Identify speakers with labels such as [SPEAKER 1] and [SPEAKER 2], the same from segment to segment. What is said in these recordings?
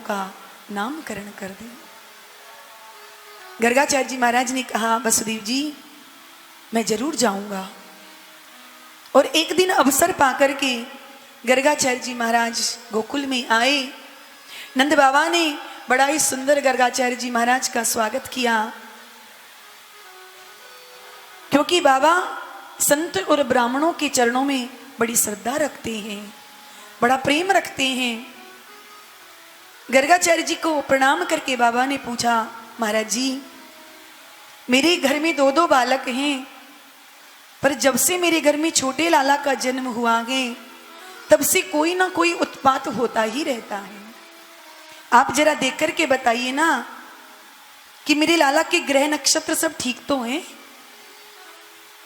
[SPEAKER 1] का नामकरण कर दें। गर्गाचार्य जी महाराज ने कहा, वसुदेव जी मैं जरूर जाऊंगा। और एक दिन अवसर पाकर के गर्गाचार्य जी महाराज गोकुल में आए। नंद बाबा ने बड़ा ही सुंदर गर्गाचार्य जी महाराज का स्वागत किया, क्योंकि बाबा संत और ब्राह्मणों के चरणों में बड़ी श्रद्धा रखते हैं, बड़ा प्रेम रखते हैं। गर्गाचार्य जी को प्रणाम करके बाबा ने पूछा, महाराज जी मेरे घर में 2 बालक हैं, पर जब से मेरे घर में छोटे लाला का जन्म हुआ है तब से कोई ना कोई उत्पात होता ही रहता है। आप जरा देख करके बताइए ना कि मेरे लाला के ग्रह नक्षत्र सब ठीक तो हैं।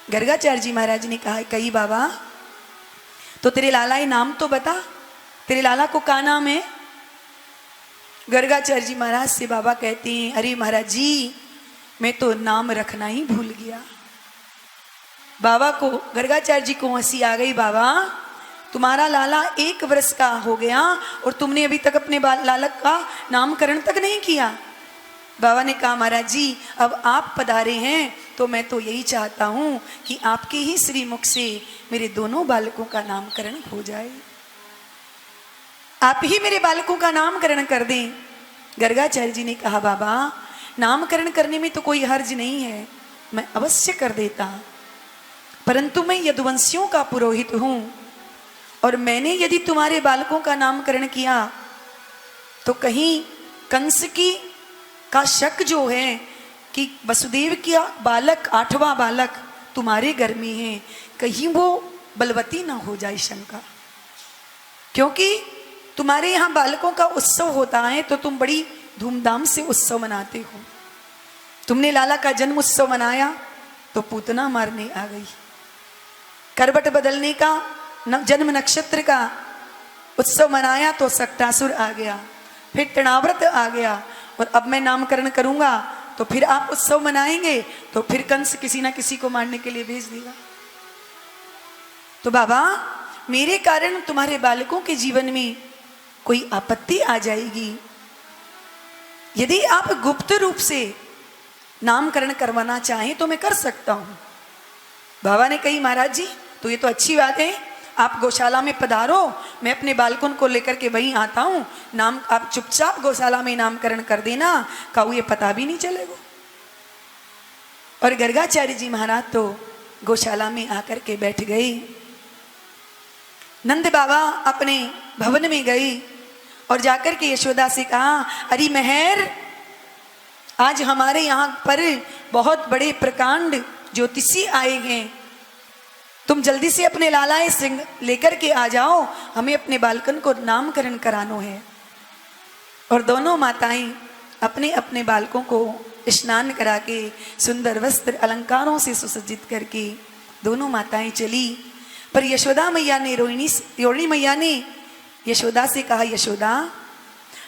[SPEAKER 1] गर्गाचार्य जी महाराज ने कहा, कही बाबा तो तेरे लाला ये नाम तो बता, तेरे लाला को क्या नाम है? गर्गाचार्य जी महाराज से बाबा कहते हैं, अरे महाराज जी मैं तो नाम रखना ही भूल गया। बाबा को, गर्गाचार्य जी को हंसी आ गई, बाबा तुम्हारा लाला 1 वर्ष का हो गया और तुमने अभी तक अपने लालक का नामकरण तक नहीं किया। बाबा ने कहा, महाराज जी अब आप पधारे हैं तो मैं तो यही चाहता हूं कि आपके ही श्रीमुख से मेरे दोनों बालकों का नामकरण हो जाए, आप ही मेरे बालकों का नामकरण कर दें। गर्गाचार्य जी ने कहा, बाबा नामकरण करने में तो कोई हर्ज नहीं है, मैं अवश्य कर देता, परंतु मैं यदुवंशियों का पुरोहित हूं और मैंने यदि तुम्हारे बालकों का नामकरण किया तो कहीं कंस की का शक जो है कि वसुदेव का बालक 8वां बालक तुम्हारे घर में है, कहीं वो बलवती ना हो जाए शंका। क्योंकि तुम्हारे यहाँ बालकों का उत्सव होता है तो तुम बड़ी धूमधाम से उत्सव मनाते हो। तुमने लाला का जन्म उत्सव मनाया तो पूतना मारने आ गई, करवट बदलने का जन्म नक्षत्र का उत्सव मनाया तो सक्टासुर आ गया, फिर तृणाव्रत आ गया, और अब मैं नामकरण करूंगा तो फिर आप उत्सव मनाएंगे तो फिर कंस किसी ना किसी को मारने के लिए भेज देगा। तो बाबा मेरे कारण तुम्हारे बालकों के जीवन में कोई आपत्ति आ जाएगी, यदि आप गुप्त रूप से नामकरण करवाना चाहें तो मैं कर सकता हूं। बाबा ने कही, महाराज जी तो ये तो अच्छी बात है, आप गौशाला में पधारो, मैं अपने बालकों को लेकर के वहीं आता हूं, नाम आप चुपचाप गौशाला में नामकरण कर देना, कहूँ ये पता भी नहीं चलेगा। और गर्गाचार्य जी महाराज तो गौशाला में आकर के बैठ गए। नंद बाबा अपने भवन में गए और जाकर के यशोदा से कहा, अरे मेहर आज हमारे यहाँ पर बहुत बड़े प्रकांड ज्योतिषी आए हैं, तुम जल्दी से अपने लालाए सिंह लेकर के आ जाओ, हमें अपने बालकन को नामकरण कराना है। और दोनों माताएं अपने अपने बालकों को स्नान करा के सुंदर वस्त्र अलंकारों से सुसज्जित करके दोनों माताएं चली। पर यशोदा मैया ने रोहिणी मैया ने यशोदा से कहा, यशोदा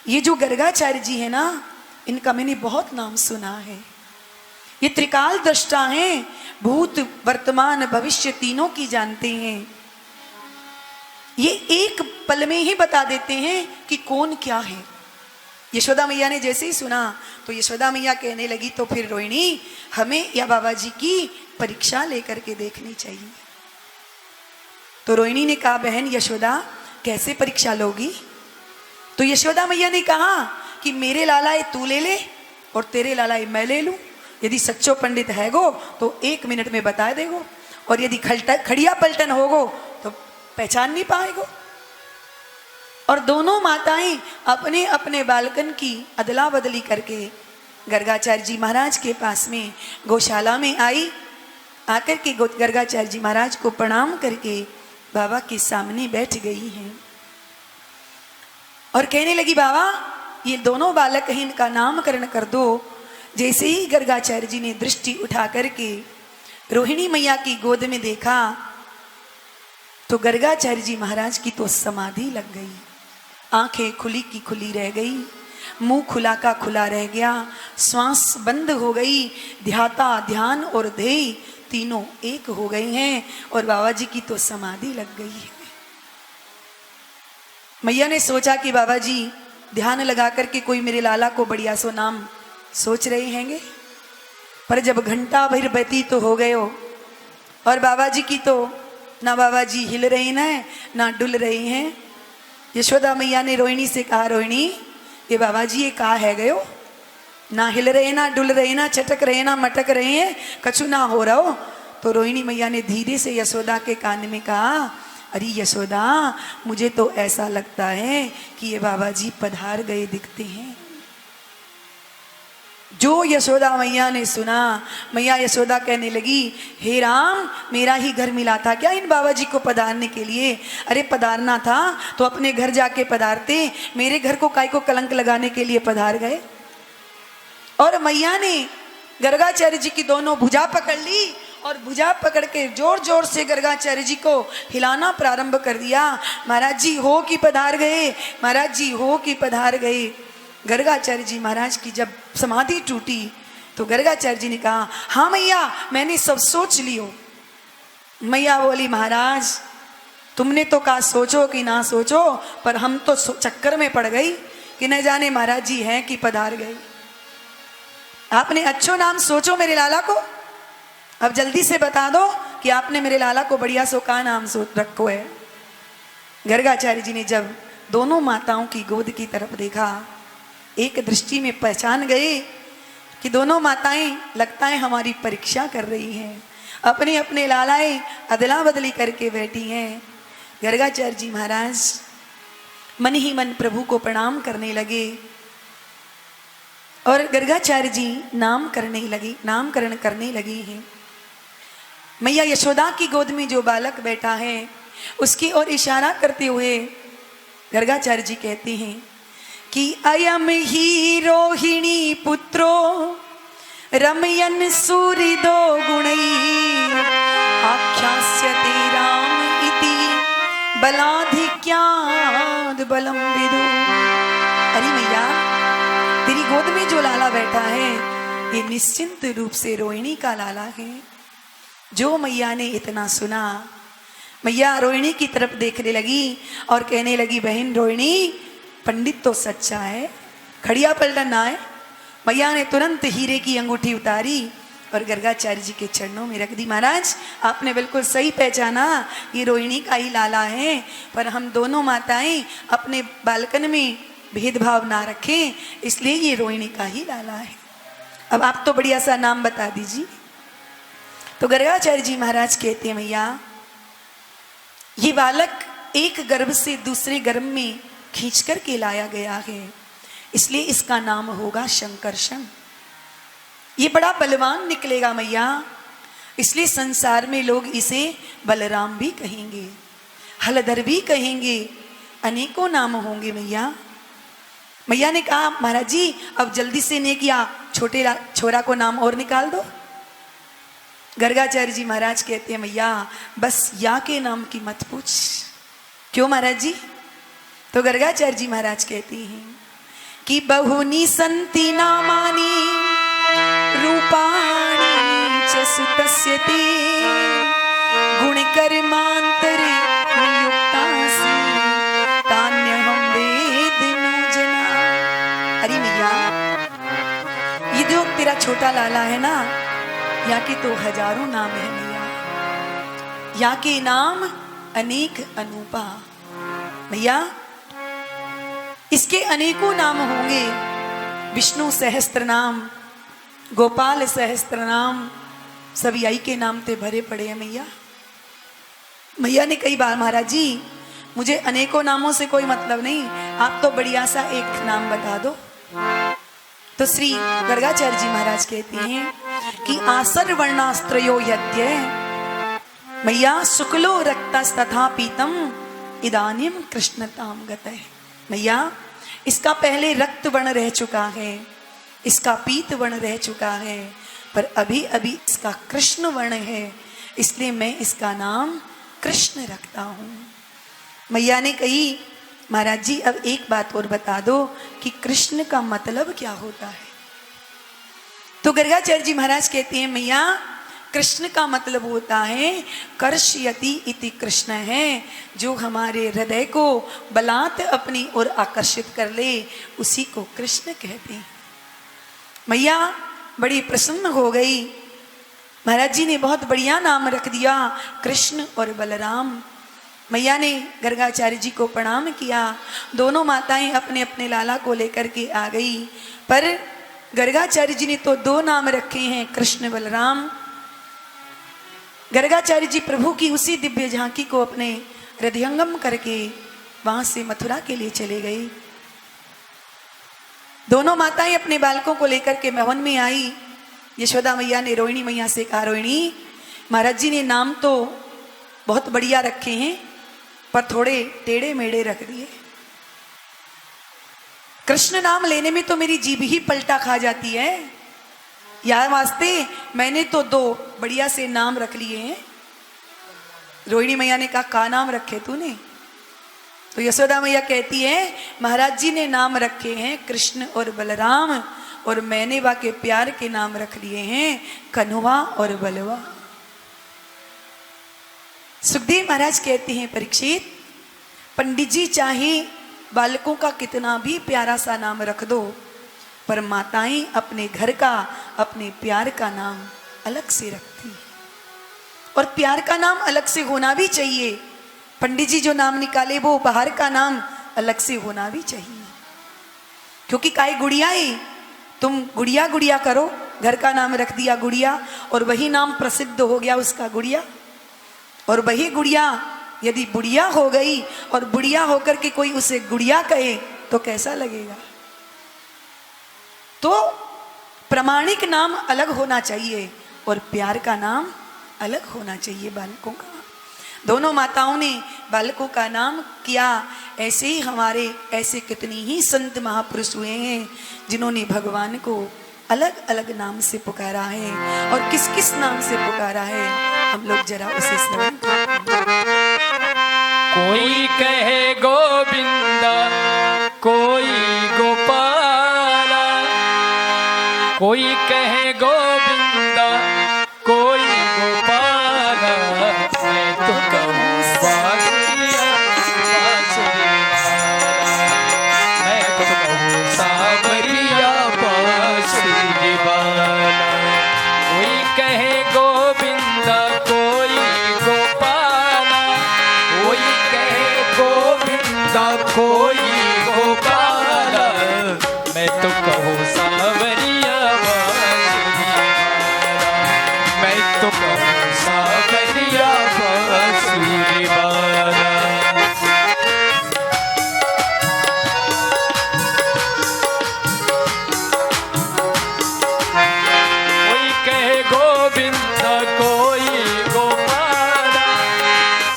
[SPEAKER 1] ये जो गर्गाचार्य जी है ना, इनका मैंने बहुत नाम सुना है, ये त्रिकाल दृष्टा हैं, भूत वर्तमान भविष्य तीनों की जानते हैं, ये एक पल में ही बता देते हैं कि कौन क्या है। यशोदा मैया ने जैसे ही सुना तो यशोदा मैया कहने लगी, तो फिर रोहिणी हमें या बाबा जी की परीक्षा लेकर के देखनी चाहिए। तो रोहिणी ने कहा, बहन यशोदा कैसे परीक्षा लोगी? तो यशोदा मैया ने कहा कि मेरे लालाए तू ले ले और तेरे लालाए मैं ले लूं, यदि सच्चो पंडित है गो तो 1 मिनट में बता देगो, और यदि खड़िया पलटन होगो तो पहचान नहीं पाएगो। और दोनों माताएं अपने अपने बालकन की अदला बदली करके गर्गाचार्य जी महाराज के पास में गौशाला में आई। आकर के गर्गाचार्य जी महाराज को प्रणाम करके बाबा के सामने बैठ गई हैं और कहने लगी, बाबा ये दोनों बालक हैं, इनका नामकरण कर दो। जैसे ही गर्गाचार्य जी ने दृष्टि उठा करके रोहिणी मैया की गोद में देखा तो गर्गाचार्य जी महाराज की तो समाधि लग गई, आंखें खुली की खुली रह गई, मुंह खुला का खुला रह गया, श्वास बंद हो गई, ध्याता ध्यान और ध्येय तीनों एक हो गए हैं और बाबा जी की तो समाधि लग गई है। मैया ने सोचा कि बाबा जी ध्यान लगा करके कोई मेरे लाला को बढ़िया सो नाम सोच रहे हैंगे, पर जब घंटा भर व्यतीत तो हो गए हो और बाबा जी की तो ना बाबा जी हिल रहे ना ना डुल रहे हैं। यशोदा मैया ने रोहिणी से कहा, रोहिणी ये बाबा जी ये कहा है गयो, ना हिल रहे ना डुल रहे ना चटक रहे ना मटक रहे हैं, कछु ना हो रहा हो। तो रोहिणी मैया ने धीरे से यशोदा के कान में कहा, अरे यशोदा मुझे तो ऐसा लगता है कि ये बाबा जी पधार गए दिखते हैं। जो यशोदा मैया ने सुना, मैया यशोदा कहने लगी, हे राम मेरा ही घर मिला था क्या इन बाबा जी को पधारने के लिए? अरे पधारना था तो अपने घर जाके पधारते, मेरे घर को काय को कलंक लगाने के लिए पधार गए। और मैया ने गर्गाचार्य जी की दोनों भुजा पकड़ ली और भुजा पकड़ के जोर जोर से गर्गाचार्य जी को हिलाना प्रारंभ कर दिया। महाराज जी हो कि पधार गए, महाराज जी हो कि पधार गए। गर्गाचार्य जी महाराज की जब समाधि टूटी तो गर्गाचार्य जी ने कहा, हाँ मैया मैंने सब सोच लियो। मैया बोली, महाराज तुमने तो कहा सोचो कि ना सोचो, पर हम तो चक्कर में पड़ गई कि न जाने महाराज जी हैं कि पधार गए। आपने अच्छो नाम सोचो मेरे लाला को, अब जल्दी से बता दो कि आपने मेरे लाला को बढ़िया सो का नाम सोच रखो है। गर्गाचार्य जी ने जब दोनों माताओं की गोद की तरफ देखा, एक दृष्टि में पहचान गए कि दोनों माताएं लगता है हमारी परीक्षा कर रही हैं, अपने अपने लालाएं अदला बदली करके बैठी हैं। गर्गाचार्य जी महाराज मन ही मन प्रभु को प्रणाम करने लगे और गर्गाचार्य जी नामकरण करने लगे हैं। मैया यशोदा की गोद में जो बालक बैठा है उसकी ओर इशारा करते हुए गर्गाचार्य जी कहते हैं कि अयम ही रोहिणी पुत्रो रमयन सूरिदो गुणै आख्यास्यते राम इति बलाधिक्याद बलम विदु। अरे मैया तेरी गोद में जो लाला बैठा है ये निश्चिंत रूप से रोहिणी का लाला है। जो मैया ने इतना सुना, मैया रोहिणी की तरफ देखने लगी और कहने लगी, बहन रोहिणी पंडित तो सच्चा है, खड़िया पलटन ना है। मैया ने तुरंत हीरे की अंगूठी उतारी और गर्गाचार्य जी के चरणों में रख दी। महाराज आपने बिल्कुल सही पहचाना, ये रोहिणी का ही लाला है, पर हम दोनों माताएं अपने बालकन में भेदभाव ना रखें, इसलिए ये रोहिणी का ही लाला है। अब आप तो बढ़िया सा नाम बता दीजिए। तो गर्गाचार्य जी महाराज कहते हैं, मैया ये बालक एक गर्भ से दूसरे गर्भ में खींच कर के लाया गया है, इसलिए इसका नाम होगा शंकरषण। ये बड़ा बलवान निकलेगा मैया, इसलिए संसार में लोग इसे बलराम भी कहेंगे, हलधर भी कहेंगे, अनेकों नाम होंगे मैया। मैया ने कहा, महाराज जी अब जल्दी से ने किया, छोटे छोरा को नाम और निकाल दो। गर्गाचार्य जी महाराज कहते हैं, मैया बस या के नाम की मत पूछ। क्यों महाराज जी? तो गर्गाचार्य जी महाराज कहते हैं कि बहुनी संति नामानि रूपाणि च सुतस्य ते गुणकर्मांतर नियुक्तासि तान्यहं वेद नो जना। अरे मैया ये जो तेरा छोटा लाला है ना, यहाँ के तो हजारों नाम है मैया, यहाँ के नाम अनेक अनूपा। मैया इसके अनेकों नाम होंगे, विष्णु सहस्त्र नाम, गोपाल सहस्त्र नाम, सब यही के नाम ते भरे पड़े हैं मैया। मैया ने कई बार, महाराज जी मुझे अनेकों नामों से कोई मतलब नहीं, आप तो बढ़िया सा एक नाम बता दो। तो श्री गर्गाचार्य जी महाराज कहते हैं कि आसर वर्णास्त्रयो यद्य मैया शुक्लो रक्तस्तथा पीतम इदानीम कृष्णताम गतः। मैया इसका पहले रक्त वर्ण रह चुका है, इसका पीत वर्ण रह चुका है, पर अभी अभी इसका कृष्ण वर्ण है, इसलिए मैं इसका नाम कृष्ण रखता हूं। मैया ने कही, महाराज जी अब एक बात और बता दो कि कृष्ण का मतलब क्या होता है। तो गर्गाचार्य जी महाराज कहते हैं, मैया कृष्ण का मतलब होता है कर्षयति इति कृष्ण है, जो हमारे हृदय को बलात् अपनी ओर आकर्षित कर ले, उसी को कृष्ण कहते हैं। मैया बड़ी प्रसन्न हो गई। महाराज जी ने बहुत बढ़िया नाम रख दिया, कृष्ण और बलराम। मैया ने गर्गाचार्य जी को प्रणाम किया। दोनों माताएं अपने अपने लाला को लेकर के आ गई, पर गर्गाचार्य जी ने तो 2 नाम रखे हैं, कृष्ण बलराम। गर्गाचार्य जी प्रभु की उसी दिव्य झांकी को अपने हृदयंगम करके वहां से मथुरा के लिए चले गए। दोनों माताएं अपने बालकों को लेकर के भवन में आई। यशोदा मैया ने रोहिणी मैया से कहा, रोहिणी, महाराज जी ने नाम तो बहुत बढ़िया रखे हैं, पर थोड़े टेढ़े मेढ़े रख दिए। कृष्ण नाम लेने में तो मेरी जीभ ही पलटा खा जाती है, यार वास्ते मैंने तो 2 बढ़िया से नाम रख लिए हैं। रोहिणी मैया ने कहा, का नाम रखे तूने? तो यशोदा मैया कहती है, महाराज जी ने नाम रखे हैं कृष्ण और बलराम, और मैंने वाके प्यार के नाम रख लिए हैं कन्हवा और बलवा। सुखदेव महाराज कहते हैं, परीक्षित, पंडित जी चाहे बालकों का कितना भी प्यारा सा नाम रख दो, पर माताएं अपने घर का, अपने प्यार का नाम अलग से रखती हैं, और प्यार का नाम अलग से होना भी चाहिए। पंडित जी जो नाम निकाले वो बाहर का नाम अलग से होना भी चाहिए, क्योंकि काई गुड़िया ही तुम गुड़िया गुड़िया करो, घर का नाम रख दिया गुड़िया, और वही नाम प्रसिद्ध हो गया उसका गुड़िया, और वही गुड़िया यदि बुढ़िया हो गई और बुढ़िया होकर के कोई उसे गुड़िया कहे तो कैसा लगेगा? तो प्रामाणिक नाम अलग होना चाहिए और प्यार का नाम अलग होना चाहिए बालकों का। दोनों माताओं ने बालकों का नाम किया। ऐसे ही हमारे ऐसे कितनी ही संत महापुरुष हुए हैं जिन्होंने भगवान को अलग अलग नाम से पुकारा है, और किस किस नाम से पुकारा है हम लोग जरा उसे श्रवण करें।
[SPEAKER 2] कोई कहे गोविंदा, कोई गोपाला, कोई कहे गोविंदा, कोई गोपाला, मैं तो कहूँ बांसुरिया बांसुरी वाला, मैं तो कहूँ सांवरिया बांसुरी वाला। कोई कहे गोविंदा, कोई गोपाला, कोई कहे गोविंदा, कोई गोपाला, मैं तो कहूँ सांवरिया बांसुरी वाला, मैं तो कहूँ सांवरिया बांसुरी वाला। कोई कहे गोविंदा, कोई गोपाला,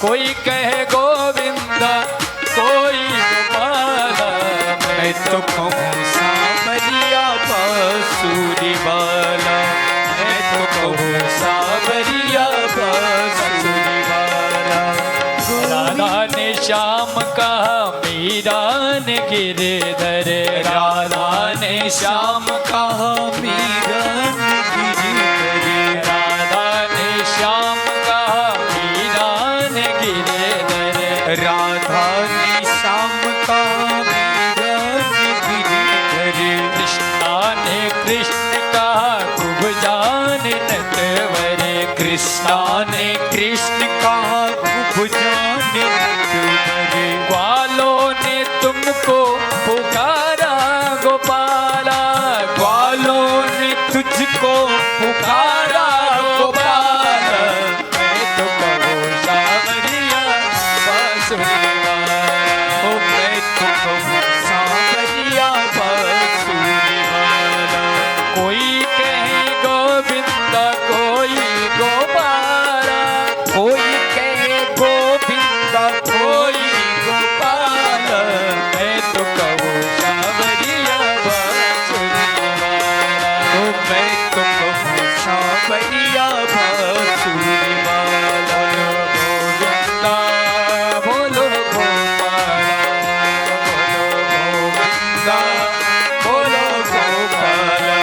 [SPEAKER 2] कोई कहे गोविंदा, कोई गोपाला, मैं तो कहूँ सांवरिया बांसुरी वाला, मैं तो कहूँ सांवरिया बांसुरी वाला। राधा ने श्याम कहा, मीरा ने गिरधर, राधा ने श्याम कहा, मीरा ने गिरधर, राधा ने श्याम कहा, मीरा ने गिरधर, राधा ने श्याम कहा, मीरा ने गिरधर, कृष्णा ने कृष्ण कहा, खूब जान नटवर, कृष्णा ने कृष्ण कहा, खूब जान नटवर, ग्वालों ने तुमको पुकारा गोपाला, ग्वालों ने तुझको पुकारा गोपाला, मैं तो कहूँ सांवरिया बांसुरी वाला, ओ मैं तो कहूँ सांवरिया बांसुरी वाला। कोई कहे गोविंदा, कोई गोपाला, कोई कहे गोविंदा, कोई गोपाला, मैं तो कहूँ सांवरिया बांसुरी वाला, ओ मैं तो कहूँ सांवरिया बांसुरी वाला। गोविंदा बोलो गोपाला, बोलो गोविंदा बोलो गोपाला।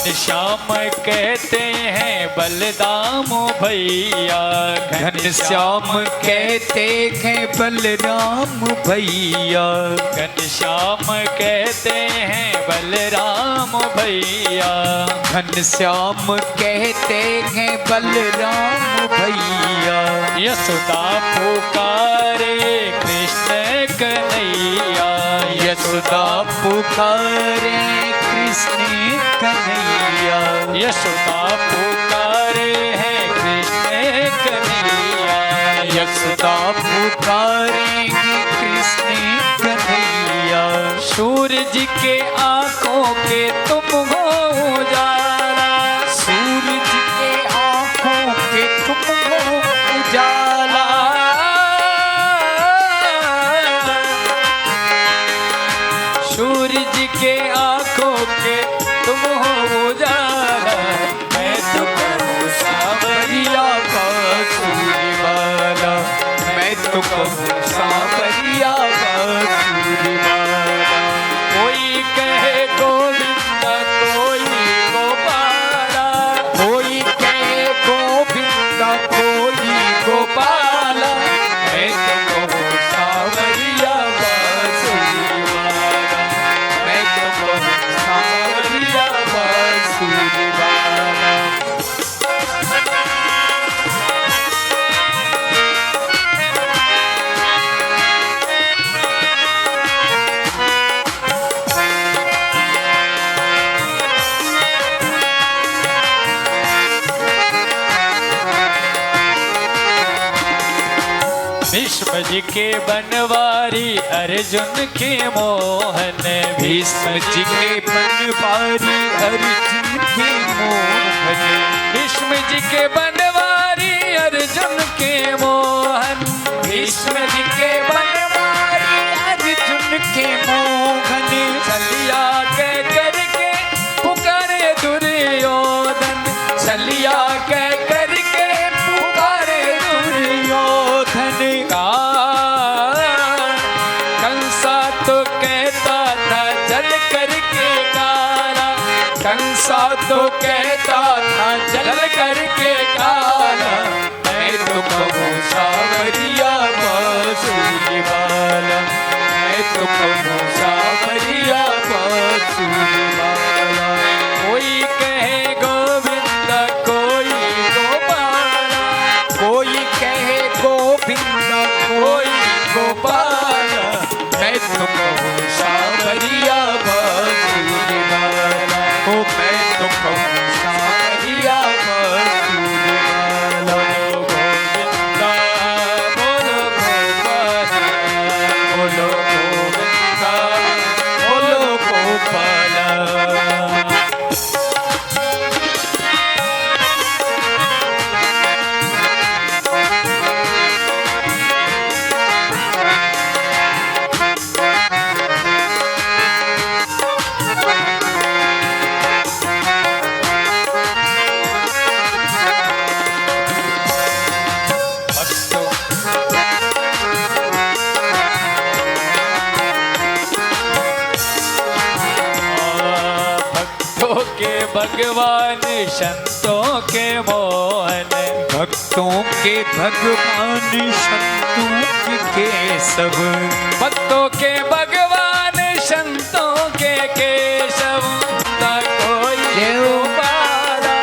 [SPEAKER 2] घनश्याम कहते हैं बलराम भैया,
[SPEAKER 3] घनश्याम कहते हैं बलराम भैया,
[SPEAKER 2] घनश्याम कहते हैं बलराम भैया,
[SPEAKER 3] घनश्याम कहते हैं बलराम भैया।
[SPEAKER 2] यशोदा पुकारे कृष्ण कन्हैया,
[SPEAKER 3] यशोदा पुकारे कृष्ण कन्हैया,
[SPEAKER 2] यशोदा पुकारे हैं कृष्ण कन्हैया,
[SPEAKER 3] यशोदा पुकारे हैं कृष्ण कन्हैया।
[SPEAKER 2] सूरज के आंखों के तुम हो उजाला,
[SPEAKER 3] सूरज के आंखों के तुम हो उजाला,
[SPEAKER 2] सूरज के आंखों के तुम हो उजाला, मैं तो कहूँ
[SPEAKER 3] सांवरिया बांसुरी वाला, मैं तो कहूँ सांवरिया बांसुरी वाला।
[SPEAKER 2] कोई कहे गोविंद कोई गोपाला,
[SPEAKER 3] कोई कहे गोविंद कोई गोपाला, मैं तो कहूँ सांवरिया बांसुरी वाला, मैं तो कहूँ सांवरिया बांसुरी वाला।
[SPEAKER 2] भीष्म जी के बनवारी अर्जुन के मोहन,
[SPEAKER 3] भीष्म जी के बनवारी अर्जुन के मोहन,
[SPEAKER 2] भीष्म जी के बनवारी अर्जुन के मोहन,
[SPEAKER 3] भीष्म जी के बनवारी अर्जुन के मोहन।
[SPEAKER 2] छलिया के करके पुकारे दुर्योधन, छलिया के करके पुकारे
[SPEAKER 3] दुर्योधन
[SPEAKER 2] कंसा तो कहता था जल करके काला, कंसा तो कहता था जल करके काला,
[SPEAKER 3] मैं तो कहूँ सांवरिया बांसुरी वाला, मैं तो कहूँ सांवरिया बांसुरी वाला।
[SPEAKER 2] कोई कहे गोविंद कोई गोपाला,
[SPEAKER 3] कोई कहे गोविंद कोई गोपाला, मैं तो कहूँ सांवरिया बांसुरी वाला, ओ मैं तो कहूँ सांवरिया बांसुरी वाला।
[SPEAKER 2] गोविंद बोलो गोपाला,
[SPEAKER 3] बोलो गोविंदा बोलो गोपाला।
[SPEAKER 2] भक्तों के भगवान संतों के मोहन,
[SPEAKER 3] भक्तों के भगवान संतों के सब,
[SPEAKER 2] भक्तों के भगवान संतों के केशव, ना कोई गोपाला,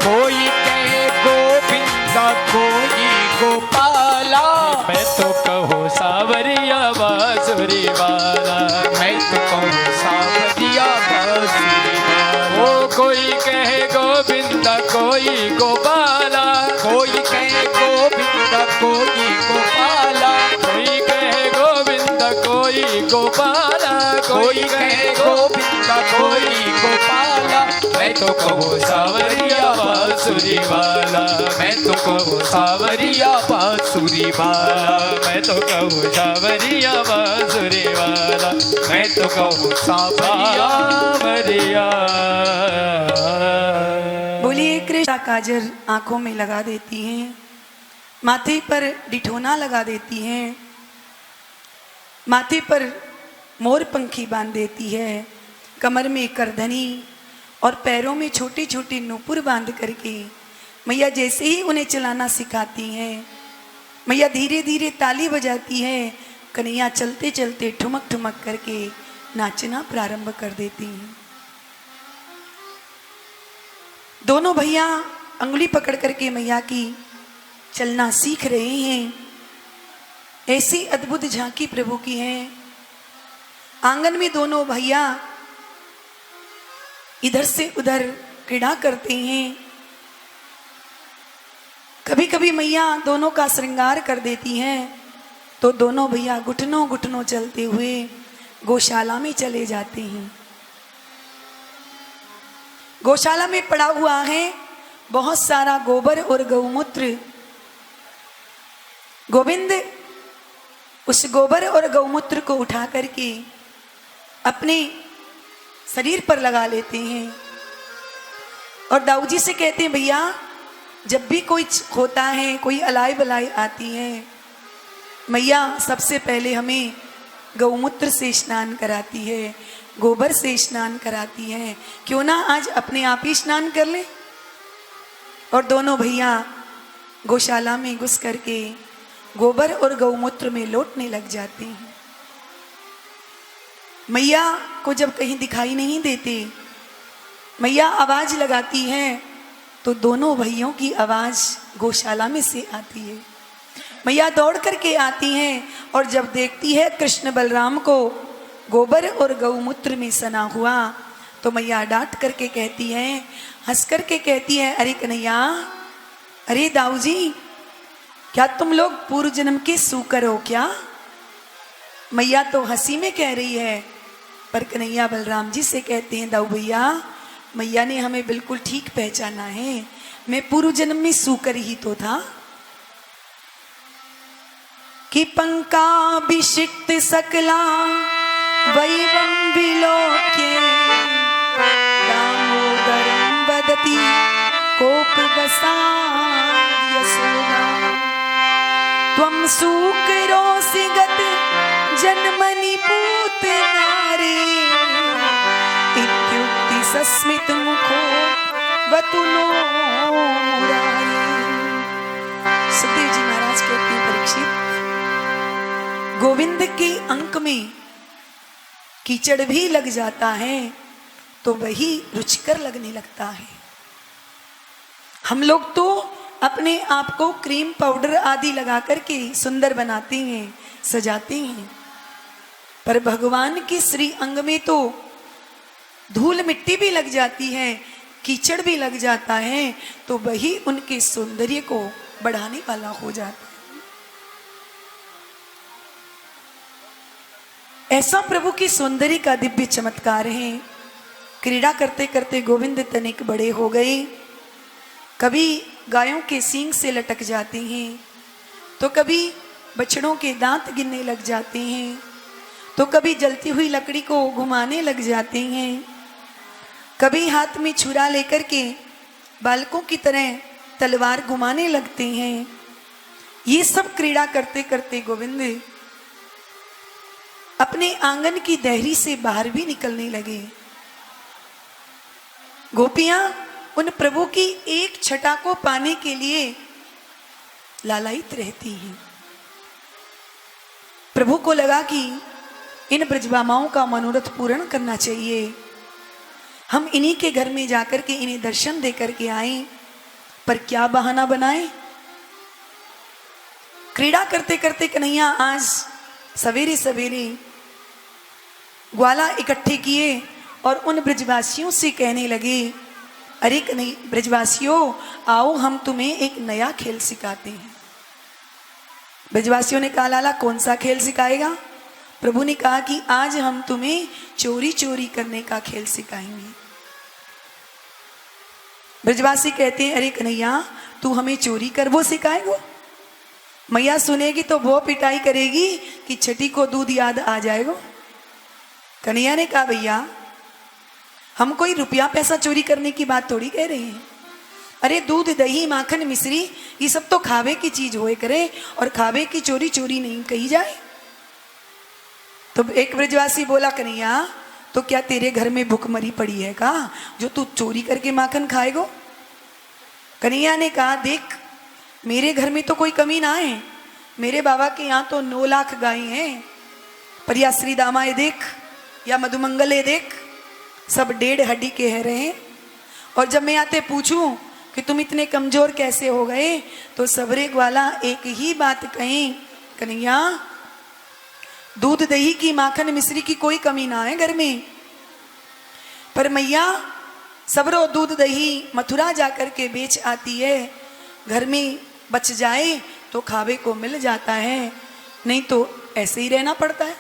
[SPEAKER 3] कोई कहे गोविंदा कोई गोपाला,
[SPEAKER 2] मैं तो कहूँ सावरिया बांसुरी वाला,
[SPEAKER 3] मैं तो कहूँ सांवरिया बांसुरी वाला।
[SPEAKER 2] ओ कोई कहे गोविंद कोई गोपाला,
[SPEAKER 3] कोई कहे गोविंदा कोई गोपाला,
[SPEAKER 2] कोई कहे गोविंद कोई गोपाला,
[SPEAKER 3] कोई कहे गोविंदा कोई गोपाला, मैं तो कहूँ सांवरिया बांसुरी वाला, मैं तो कहूँ सांवरिया बांसुरी वाला, मैं तो कहूँ सांवरिया बांसुरी वाला, मैं तो कहूँ सांवरिया
[SPEAKER 2] सावरिया।
[SPEAKER 1] बोलिए कृष्णा काजर आंखों में लगा देती हैं, माथे पर डिठोना लगा देती हैं, माथे पर मोर पंखी बांध देती है, कमर में करधनी और पैरों में छोटे छोटे नूपुर बांध करके मैया जैसे ही उन्हें चलाना सिखाती हैं, मैया धीरे धीरे ताली बजाती है, कन्हैया चलते चलते ठुमक ठुमक करके नाचना प्रारंभ कर देती हैं। दोनों भैया अंगुली पकड़ करके मैया की चलना सीख रहे हैं। ऐसी अद्भुत झांकी प्रभु की है। आंगन में दोनों भैया इधर से उधर क्रीड़ा करते हैं। कभी कभी मैया दोनों का श्रृंगार कर देती हैं तो दोनों भैया घुटनों घुटनों चलते हुए गौशाला में चले जाते हैं। गौशाला में पड़ा हुआ है बहुत सारा गोबर और गौमूत्र। गोविंद उस गोबर और गौमूत्र को उठा करके अपने शरीर पर लगा लेते हैं और दाऊ जी से कहते हैं, भैया जब भी कोई होता है, कोई अलाई बलाई आती है, मैया सबसे पहले हमें गौमूत्र से स्नान कराती है, गोबर से स्नान कराती है, क्यों ना आज अपने आप ही स्नान कर ले। और दोनों भैया गौशाला में घुस करके गोबर और गौमूत्र में लौटने लग जाते हैं। मैया को जब कहीं दिखाई नहीं देते, मैया आवाज लगाती है तो दोनों भाइयों की आवाज गौशाला में से आती है। मैया दौड़ करके आती हैं और जब देखती है कृष्ण बलराम को गोबर और गौमूत्र में सना हुआ तो मैया डांट करके कहती है, हंस करके कहती है, अरे कन्हैया, अरे दाऊ जी, क्या तुम लोग पूर्व जन्म के सूकर हो क्या? मैया तो हंसी में कह रही है, पर कन्हैया बलराम जी से कहते हैं, दाऊ भैया, मैया ने हमें बिल्कुल ठीक पहचाना है, मैं पूर्व जन्म में सूकर ही तो था। कि पंकाभिषिक्त सकला वैवं विलोक्य दामोदरं वदति कोपवसाद् यशोदा त्वं सूकरोऽसि गत जन्मनि पूतनारे इत्युक्ति सस्मित मुखो वतुलो मुरारी। सुखदेव जी महाराज कहते हैं, परीक्षित, गोविंद के अंक में कीचड़ भी लग जाता है तो वही रुचिकर लगने लगता है। हम लोग तो अपने आप को क्रीम पाउडर आदि लगा करके सुंदर बनाते हैं, सजाते हैं, पर भगवान के श्री अंग में तो धूल मिट्टी भी लग जाती है, कीचड़ भी लग जाता है, तो वही उनके सौंदर्य को बढ़ाने वाला हो जाता है। ऐसा प्रभु की सौंदर्य का दिव्य चमत्कार है। क्रीड़ा करते करते गोविंद तनिक बड़े हो गए। कभी गायों के सींग से लटक जाते हैं, तो कभी बछड़ों के दांत गिरने लग जाते हैं, तो कभी जलती हुई लकड़ी को घुमाने लग जाते हैं, कभी हाथ में छुरा लेकर के बालकों की तरह तलवार घुमाने लगते हैं। ये सब क्रीड़ा करते करते गोविंद अपने आंगन की देहरी से बाहर भी निकलने लगे। गोपियां उन प्रभु की एक छटा को पाने के लिए लालायित रहती हैं। प्रभु को लगा कि इन ब्रजबामाओं का मनोरथ पूर्ण करना चाहिए, हम इन्हीं के घर में जाकर के इन्हें दर्शन दे करके आए, पर क्या बहाना बनाए। क्रीड़ा करते करते कन्हैया आज सवेरे सवेरे ग्वाला इकट्ठे किए और उन ब्रजवासियों से कहने लगे, अरे ब्रजवासियों, आओ हम तुम्हें एक नया खेल सिखाते हैं। ब्रजवासियों ने कहा, लाला कौन सा खेल सिखाएगा? प्रभु ने कहा कि आज हम तुम्हें चोरी चोरी करने का खेल सिखाएंगे। ब्रजवासी कहते हैं, अरे कन्हैया, तू हमें चोरी कर वो सिखाएगा? मैया सुनेगी तो वो पिटाई करेगी कि छठी को दूध याद आ जाएगा। कन्हैया ने कहा, भैया हम कोई रुपया पैसा चोरी करने की बात थोड़ी कह रहे हैं। अरे दूध दही माखन मिश्री ये सब तो खावे की चीज होए करे, और खावे की चोरी चोरी नहीं कही जाए। तो एक ब्रजवासी बोला, कन्हैया तो क्या तेरे घर में भूखमरी पड़ी है का जो तू चोरी करके माखन खाएगो? कन्हैया ने कहा, देख मेरे घर में तो कोई कमी ना है, मेरे बाबा के यहाँ तो 9 लाख गाय हैं, पर या श्री दामा ये देख, या मधुमंगल ये देख, सब 1.5 हड्डी के है रहे। और जब मैं आते पूछूं कि तुम इतने कमजोर कैसे हो गए, तो सबरे ग्वाला एक ही बात कहें, कन्हैया दूध दही की माखन मिश्री की कोई कमी ना है घर में, पर मैया सबरो दूध दही मथुरा जाकर के बेच आती है, घर में बच जाए तो खावे को मिल जाता है, नहीं तो ऐसे ही रहना पड़ता है।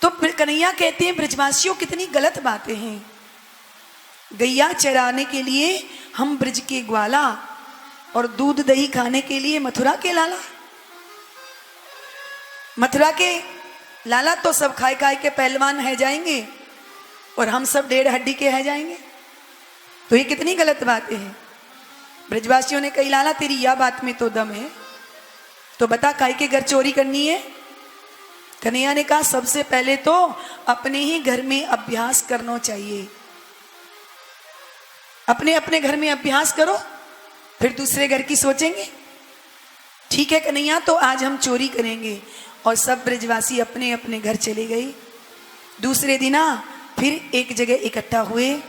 [SPEAKER 1] तो कन्हैया कहते हैं, ब्रजवासियों कितनी गलत बातें हैं। गैया चराने के लिए हम ब्रज के ग्वाला और दूध दही खाने के लिए मथुरा के लाला। मथुरा के लाला तो सब खाए खाए के पहलवान है जाएंगे और हम सब 1.5 हड्डी के है जाएंगे। तो ये कितनी गलत बातें हैं। ब्रजवासियों ने कही, लाला तेरी यह बात में तो दम है, तो बता काय के घर चोरी करनी है? कन्हैया ने कहा, सबसे पहले तो अपने ही घर में अभ्यास करना चाहिए। अपने अपने घर में अभ्यास करो, फिर दूसरे घर की सोचेंगे। ठीक है कन्हैया, तो आज हम चोरी करेंगे। और सब ब्रजवासी अपने अपने घर चले गए। दूसरे दिन फिर एक जगह इकट्ठा हुए,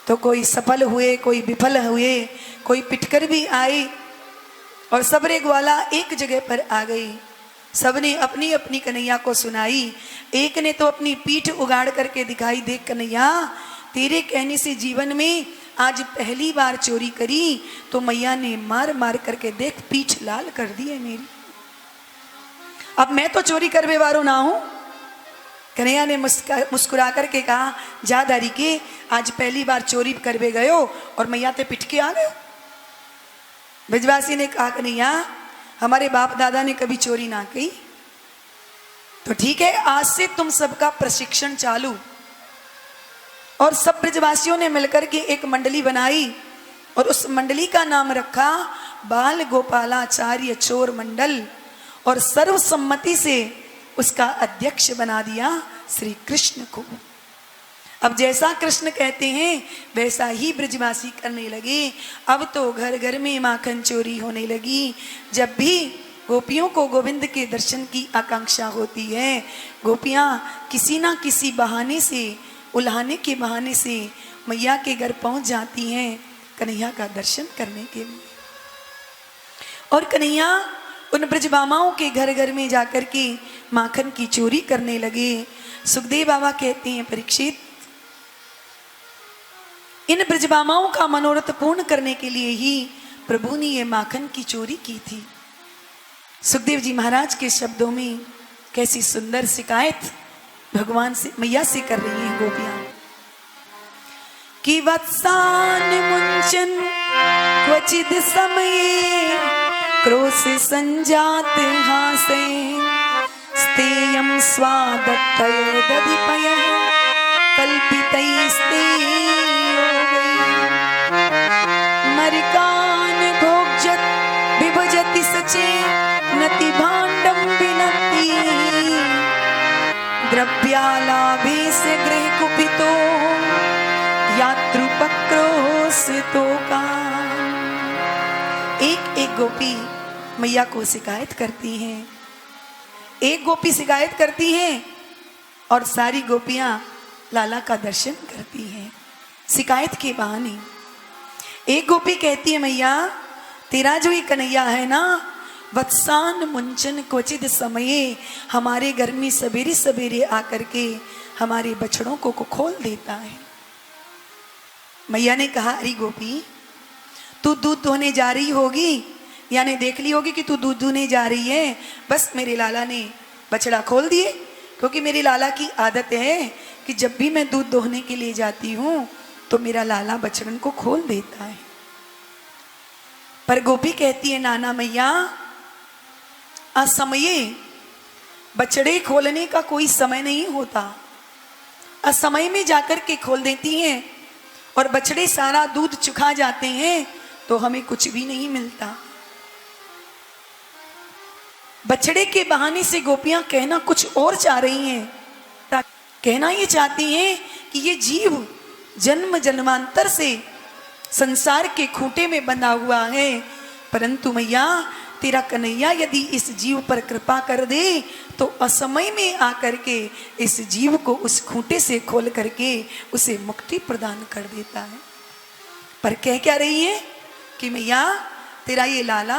[SPEAKER 1] तो कोई सफल हुए, कोई विफल हुए, कोई पिटकर भी आए, और सबरे ग्वाला एक जगह पर आ गई। सबने अपनी अपनी कन्हैया को सुनाई। एक ने तो अपनी पीठ उगाड़ करके दिखाई, देख कन्हैया तेरे कहने से जीवन में आज पहली बार चोरी करी, तो मैया ने मार मार करके देख पीठ लाल कर दी है मेरी। अब मैं तो चोरी करवे वालों ना हूं। कन्हैया ने मुस्कुरा करके कहा, जा दारी के आज पहली बार चोरी करवे गयो और मैया ते पिट के आ गयो। ब्रजवासी ने कहा, कन्हैया हमारे बाप दादा ने कभी चोरी ना की, तो ठीक है आज से तुम सबका प्रशिक्षण चालू। और सब ब्रजवासियों ने मिलकर के एक मंडली बनाई और उस मंडली का नाम रखा बाल गोपालाचार्य चोर मंडल, और सर्वसम्मति से उसका अध्यक्ष बना दिया श्री कृष्ण को। अब जैसा कृष्ण कहते हैं वैसा ही ब्रजवासी करने लगे। अब तो घर घर में माखन चोरी होने लगी। जब भी गोपियों को गोविंद के दर्शन की आकांक्षा होती है, गोपियां किसी ना किसी बहाने से, उल्हाने के बहाने से मैया के घर पहुंच जाती हैं कन्हैया का दर्शन करने के लिए। और कन्हैया उन ब्रजबामाओं के घर घर में जाकर के माखन की चोरी करने लगे। सुखदेव बाबा कहते हैं, परीक्षित इन ब्रजबामाओं का मनोरथ पूर्ण करने के लिए ही प्रभु ने ये माखन की चोरी की थी। सुखदेव जी महाराज के शब्दों में कैसी सुंदर शिकायत भगवान से, मैया से कर रही हैं गोपियां कि वत्सान मुंचन क्वचिद समये क्रोश संजात हासे स्तेयं स्वादत्तय दधिपय कल्पितैस्ते मरिकान भोज्यत विभजति सचे नति भाण्डं विनति द्रव्यालाभे से गृह कुपितो यात्रुपक्रोशितो का। एक एक गोपी मैया को शिकायत करती हैं, एक गोपी शिकायत करती है और सारी गोपियां लाला का दर्शन करती हैं शिकायत के बहाने। एक गोपी कहती है, मैया तेरा जो ये कन्हैया है ना, वत्सान मुंचन क्वचित समये हमारे घर में सवेरे सवेरे आकर के हमारे बछड़ों को खोल देता है। मैया ने कहा, अरे गोपी तू दूध धोने जा रही होगी, यानी देख ली होगी कि तू दूध धोने जा रही है, बस मेरे लाला ने बछड़ा खोल दिए। क्योंकि मेरे लाला की आदत है कि जब भी मैं दूध दोहने के लिए जाती हूँ तो मेरा लाला बछड़न को खोल देता है। पर गोपी कहती है, नाना मैया असमये बछड़े खोलने का कोई समय नहीं होता। असमय में जाकर के खोल देती हैं और बछड़े सारा दूध चुखा जाते हैं तो हमें कुछ भी नहीं मिलता। बछड़े के बहाने से गोपियां कहना कुछ और चाह रही हैं। कहना ये चाहती हैं कि ये जीव जन्म जन्मांतर से संसार के खूंटे में बंधा हुआ है, परंतु मैया तेरा कन्हैया यदि इस जीव पर कृपा कर दे तो असमय में आकर के इस जीव को उस खूंटे से खोल करके उसे मुक्ति प्रदान कर देता है। पर कह क्या रही है कि मैया तेरा ये लाला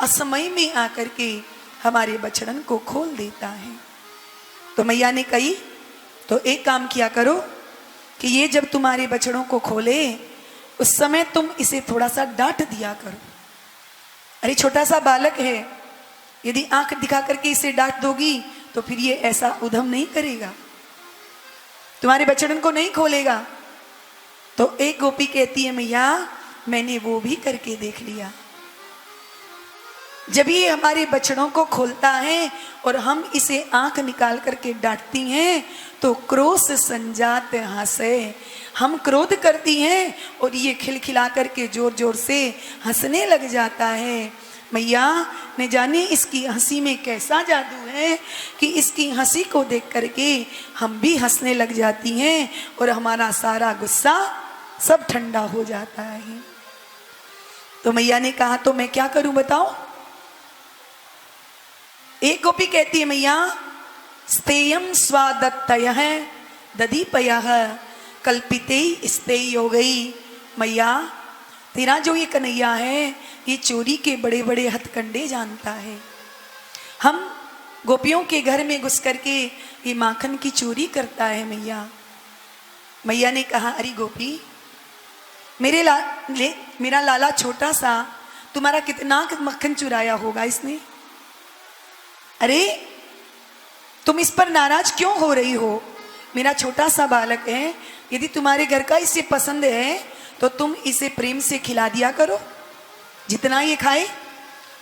[SPEAKER 1] असमय में आकर के हमारे बछड़न को खोल देता है। तो मैया ने कही तो एक काम किया करो कि ये जब तुम्हारे बछड़ों को खोले उस समय तुम इसे थोड़ा सा डांट दिया करो। अरे छोटा सा बालक है, यदि आंख दिखा करके इसे डांट दोगी तो फिर ये ऐसा उधम नहीं करेगा, तुम्हारे बछड़न को नहीं खोलेगा। तो एक गोपी कहती है मैया मैंने वो भी करके देख लिया। जब ये हमारे बछड़ों को खोलता है और हम इसे आंख निकाल करके डांटती हैं तो क्रोध संजात हंसे, हम क्रोध करती हैं और ये खिलखिला करके जोर जोर से हंसने लग जाता है। मैया न जाने इसकी हंसी में कैसा जादू है कि इसकी हंसी को देख करके हम भी हंसने लग जाती हैं और हमारा सारा गुस्सा सब ठंडा हो जाता है। तो मैया ने कहा तो मैं क्या करूं बताओ। एक गोपी कहती है मैया स्तेयम स्वादत्तयः दधीपयः कल्पिते स्तेय हो गई। मैया तेरा जो ये कन्हैया है ये चोरी के बड़े बड़े हथकंडे जानता है। हम गोपियों के घर में घुस करके ये माखन की चोरी करता है मैया। मैया ने कहा अरे गोपी मेरा लाला छोटा सा, तुम्हारा कितना मक्खन चुराया होगा इसने। अरे तुम इस पर नाराज क्यों हो रही हो, मेरा छोटा सा बालक है, यदि तुम्हारे घर का इसे पसंद है तो तुम इसे प्रेम से खिला दिया करो जितना ये खाए,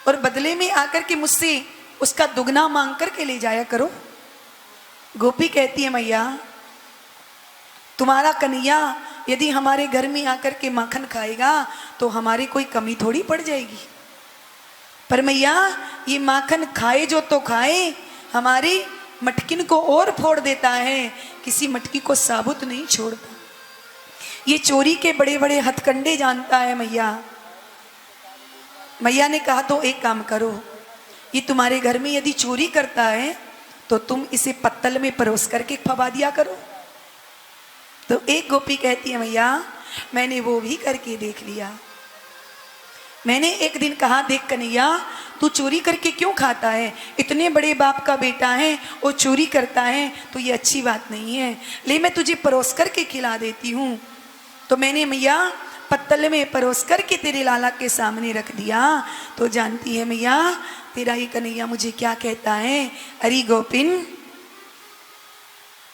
[SPEAKER 1] और बदले में आकर के मुझसे उसका दुगना मांग करके ले जाया करो। गोपी कहती है मैया तुम्हारा कन्हैया यदि हमारे घर में आकर के माखन खाएगा तो हमारी कोई कमी थोड़ी पड़ जाएगी, पर मैया ये माखन खाए जो तो खाए, हमारी मटकिन को और फोड़ देता है, किसी मटकी को साबुत नहीं छोड़ता। ये चोरी के बड़े बड़े हथकंडे जानता है मैया। मैया ने कहा तो एक काम करो, ये तुम्हारे घर में यदि चोरी करता है तो तुम इसे पत्तल में परोस करके खवा दिया करो। तो एक गोपी कहती है मैया मैंने वो भी करके देख लिया। मैंने एक दिन कहा देख कन्हैया तू चोरी करके क्यों खाता है, इतने बड़े बाप का बेटा है वो चोरी करता है तो ये अच्छी बात नहीं है, ले मैं तुझे परोस करके खिला देती हूँ। तो मैंने मैया पत्तल में परोस करके तेरे लाला के सामने रख दिया। तो जानती है मैया तेरा ये कन्हैया मुझे क्या कहता है, अरे गोपिन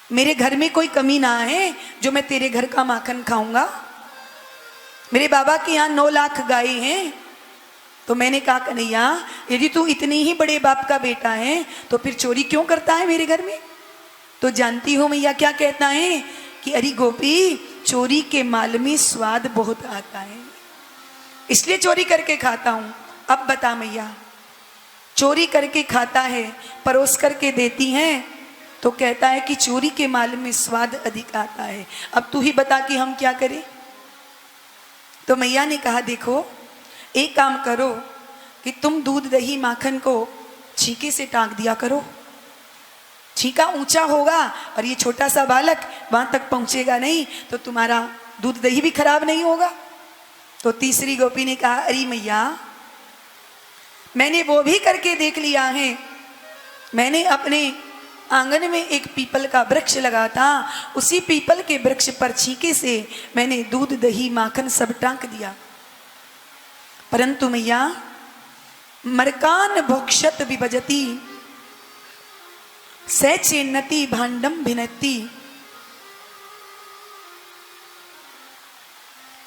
[SPEAKER 1] मेरे घर में कोई कमी ना है जो मैं तेरे घर का माखन खाऊंगा। मेरे बाबा के यहाँ 9 लाख गाय हैं। तो मैंने कहा कन्हैया यदि तू इतनी ही बड़े बाप का बेटा है तो फिर चोरी क्यों करता है मेरे घर में। तो जानती हो मैया क्या कहता है कि अरे गोपी चोरी के माल में स्वाद बहुत आता है, इसलिए चोरी करके खाता हूं। अब बता मैया चोरी करके खाता है, परोस करके देती हैं तो कहता है कि चोरी के माल में स्वाद अधिक आता है। अब तू ही बता कि हम क्या करें। तो मैया ने कहा देखो एक काम करो कि तुम दूध दही माखन को छीके से टांग दिया करो, छीका ऊंचा होगा और ये छोटा सा बालक वहां तक पहुंचेगा नहीं तो तुम्हारा दूध दही भी खराब नहीं होगा। तो तीसरी गोपी ने कहा अरे मैया मैंने वो भी करके देख लिया है। मैंने अपने आंगन में एक पीपल का वृक्ष लगा था, उसी पीपल के वृक्ष पर छीके से मैंने दूध दही माखन सब टांक दिया, परंतु मैया मरकान भोक्षत विभजती सैचेन्नति भांडम भिन्नति।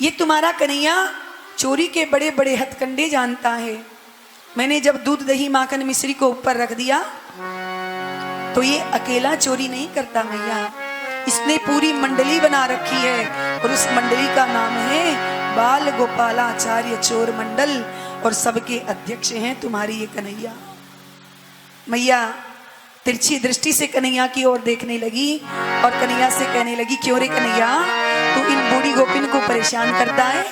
[SPEAKER 1] ये तुम्हारा कन्हैया चोरी के बड़े बड़े हथकंडे जानता है। मैंने जब दूध दही माखन मिश्री को ऊपर रख दिया तो ये अकेला चोरी नहीं करता मैया, इसने पूरी मंडली बना रखी है और उस मंडली का नाम है बाल गोपालाचार्य चोर मंडल और सबके अध्यक्ष हैं तुम्हारी ये कन्हैया। मैया तिरछी दृष्टि से कन्हैया की ओर देखने लगी और कन्हैया से कहने लगी, क्यों रे कन्हैया, तू इन बूढ़ी गोपिन को परेशान करता है।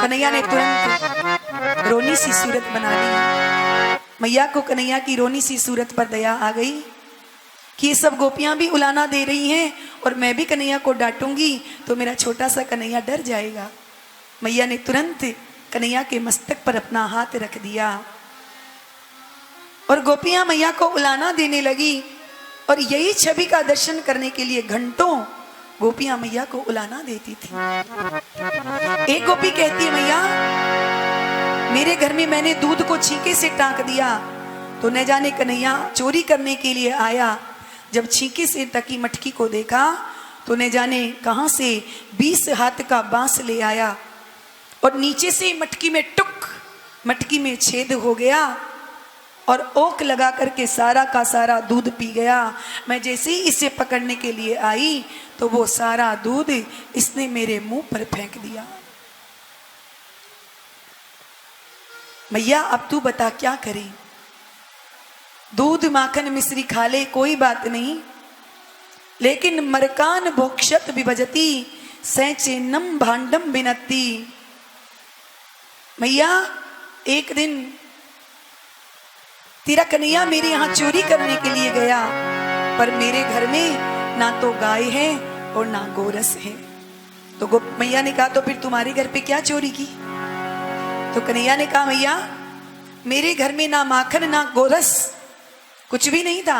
[SPEAKER 1] कन्हैया ने तुरंत रोनी सी सूरत बना ली। मैया को कन्हैया की रोनी सी सूरत पर दया आ गई कि ये सब गोपियां भी उलाना दे रही हैं और मैं भी कन्हैया को डांटूंगी तो मेरा छोटा सा कन्हैया डर जाएगा। मैया ने तुरंत कन्हैया के मस्तक पर अपना हाथ रख दिया और गोपियां मैया को उलाना देने लगी। और यही छवि का दर्शन करने के लिए घंटों गोपियां मैया को उलाना देती थी। एक गोपी कहती है, मैया मेरे घर में मैंने दूध को छींके से टांक दिया तो न जाने कन्हैया चोरी करने के लिए आया। जब छींके से टकी मटकी को देखा तो न जाने कहां से 20 हाथ का बांस ले आया और नीचे से मटकी में टुक, मटकी में छेद हो गया और ओक लगा करके सारा का सारा दूध पी गया। मैं जैसे ही इसे पकड़ने के लिए आई तो वो सारा दूध इसने मेरे मुंह पर फेंक दिया। मैया अब तू बता क्या करें। दूध माखन मिश्री खा ले कोई बात नहीं, लेकिन मरकान भोक्षत विभजती सैचेन्नम भांडम बिनती। मैया एक दिन तेरा कन्हैया मेरे यहाँ चोरी करने के लिए गया पर मेरे घर में ना तो गाय है और ना गोरस है। तो मैया ने कहा तो फिर तुम्हारे घर पे क्या चोरी की। तो कन्हैया ने कहा, मैया मेरे घर में ना माखन ना गोरस कुछ भी नहीं था।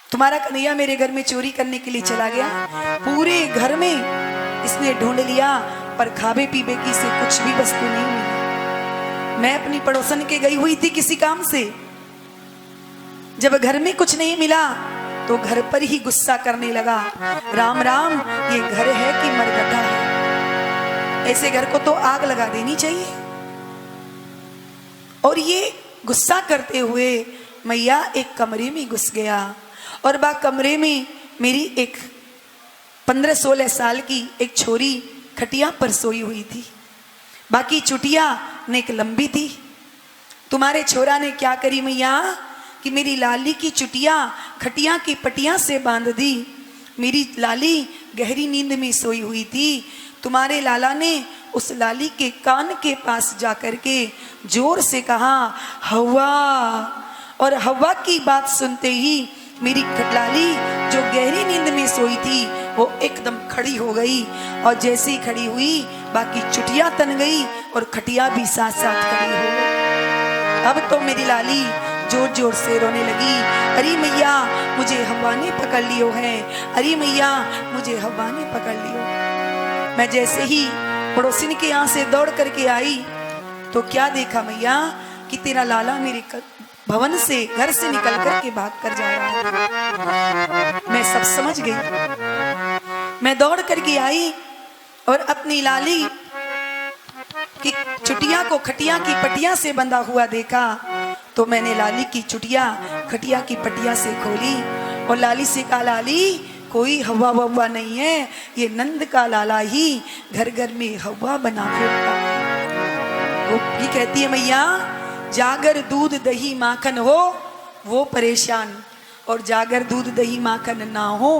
[SPEAKER 1] तुम्हारा कन्हैया मेरे घर में चोरी करने के लिए चला गया, पूरे घर में इसने ढूंढ लिया पर खावे पीवे की से कुछ भी वस्तु नहीं मिली। मैं अपनी पड़ोसन के गई हुई थी किसी काम से, जब घर में कुछ नहीं मिला तो घर पर ही गुस्सा करने लगा, राम राम ये घर है कि मरघटा है, ऐसे घर को तो आग लगा देनी चाहिए। और ये गुस्सा करते हुए मैया एक कमरे में घुस गया और बा कमरे में मेरी एक 15-16 साल की एक छोरी खटिया पर सोई हुई थी, बाकी चुटिया नेक लंबी थी। तुम्हारे छोरा ने क्या करी मैया कि मेरी लाली की चुटिया खटिया की पटिया से बांध दी। मेरी लाली गहरी नींद में सोई हुई थी। तुम्हारे लाला ने उस लाली के कान के पास जाकर के जोर से कहा, हवा। और हवा की बात सुनते ही मेरी लाली जो गहरी नींद में सोई थी वो एकदम खड़ी हो गई और जैसे ही खड़ी हुई बाकी चुटिया तन गई और खटिया भी साथ साथ खड़ी हो गई। अब तो मेरी लाली जोर जोर से रोने लगी, अरे मैया मुझे हवा ने पकड़ लियो है, अरे मैया मुझे हवा ने पकड़ लियो। मैं जैसे ही पड़ोसिन के यहाँ से दौड़ करके आई तो क्या देखा मैया कि तेरा लाला मेरे भवन से घर से निकल करके भाग कर जा रहा है। मैं सब समझ गई। मैं दौड़ करके आई और अपनी लाली की चुटिया को खटिया की पटिया से बंधा हुआ देखा तो मैंने लाली की चुटिया खटिया की पटिया से खोली और लाली से कहा, लाली कोई हवा ववा नहीं है, ये नंद का लाला ही घर घर में हवा बना फिरता। वो भी कहती है, मैया जागर दूध दही माखन हो वो परेशान और जागर दूध दही माखन ना हो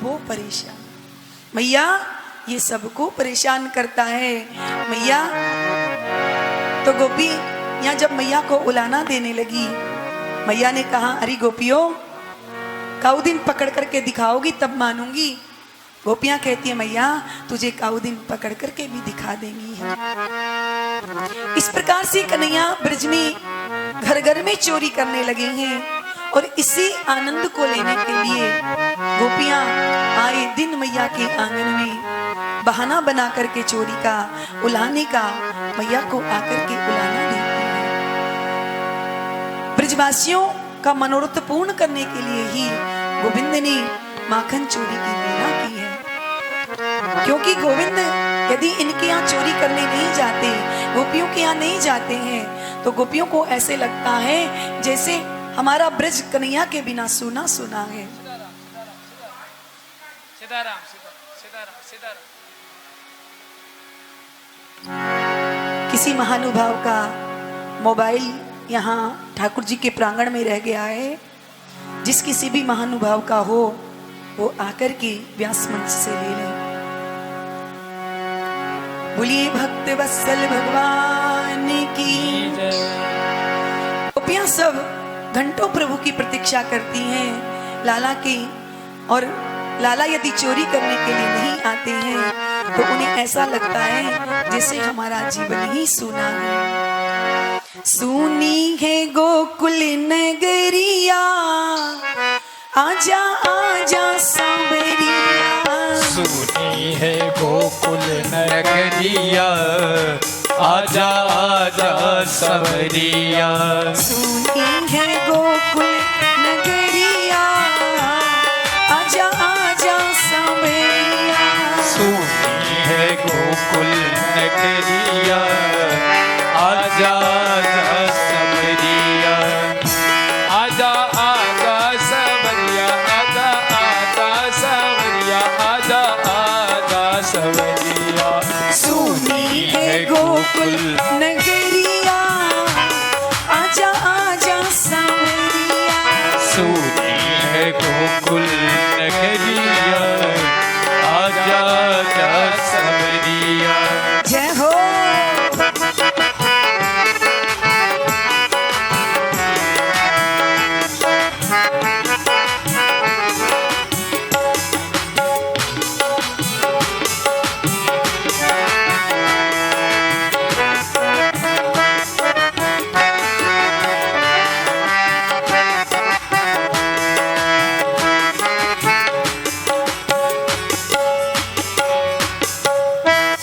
[SPEAKER 1] वो परेशान। मैया ये सबको परेशान करता है। मैया तो गोपी यहाँ जब मैया को उलाना देने लगी, मैया ने कहा, अरे गोपियों काऊ दिन पकड़ करके दिखाओगी तब मानूंगी। गोपियां कहती है, मैया तुझे काऊ दिन पकड़ करके भी दिखा देंगी। इस प्रकार से कन्हैया ब्रज में घर घर में चोरी करने लगे हैं और इसी आनंद को लेने के लिए गोपियां आए दिन मैया के आंगन में बहाना बना करके चोरी का उलाने का मैया को आकर के उलाना देती है। ब्रजवासियों का मनोरथ पूर्ण करने के लिए ही गोविंद ने माखन चोरी की लीला की है, क्योंकि गोविंद यदि इनके यहाँ चोरी करने नहीं जाते, गोपियों के यहाँ नहीं जाते हैं तो गोपियों को ऐसे लगता है जैसे हमारा ब्रज कन्हैया के बिना सुना सुना है।
[SPEAKER 2] सीताराम सीताराम सीताराम।
[SPEAKER 1] किसी महानुभाव का मोबाइल यहाँ ठाकुर जी के प्रांगण में रह गया है। जिस किसी भी महानुभाव का हो वो आकर के व्यास मंच से ले ले। बोलिए भक्त वत्सल भगवान की। गोपियां सब घंटों प्रभु की प्रतीक्षा करती हैं लाला की, और लाला यदि चोरी करने के लिए नहीं आते हैं तो उन्हें ऐसा लगता है जैसे हमारा जीवन ही सूना है। सूनी है गोकुल नगरिया, आजा आजा सांवरिया।
[SPEAKER 3] सुनी है गोकुल नगरिया, आजा आजा सवरिया।
[SPEAKER 1] सुनी है गोकुल नगरिया, आजा आजा सांवरिया।
[SPEAKER 3] सुनी है गोकुल नगरिया, आजा आजा सवरिया।
[SPEAKER 2] आजा आजा सवरिया, आजा आजा सवरिया, आजा आजा सवरिया।
[SPEAKER 1] सुनी है गोकुल नगरिया, आजा आजा सांवरिया।
[SPEAKER 3] सुनी है गोकुल नगरिया, आजा आजा सवरिया।
[SPEAKER 1] जय हो।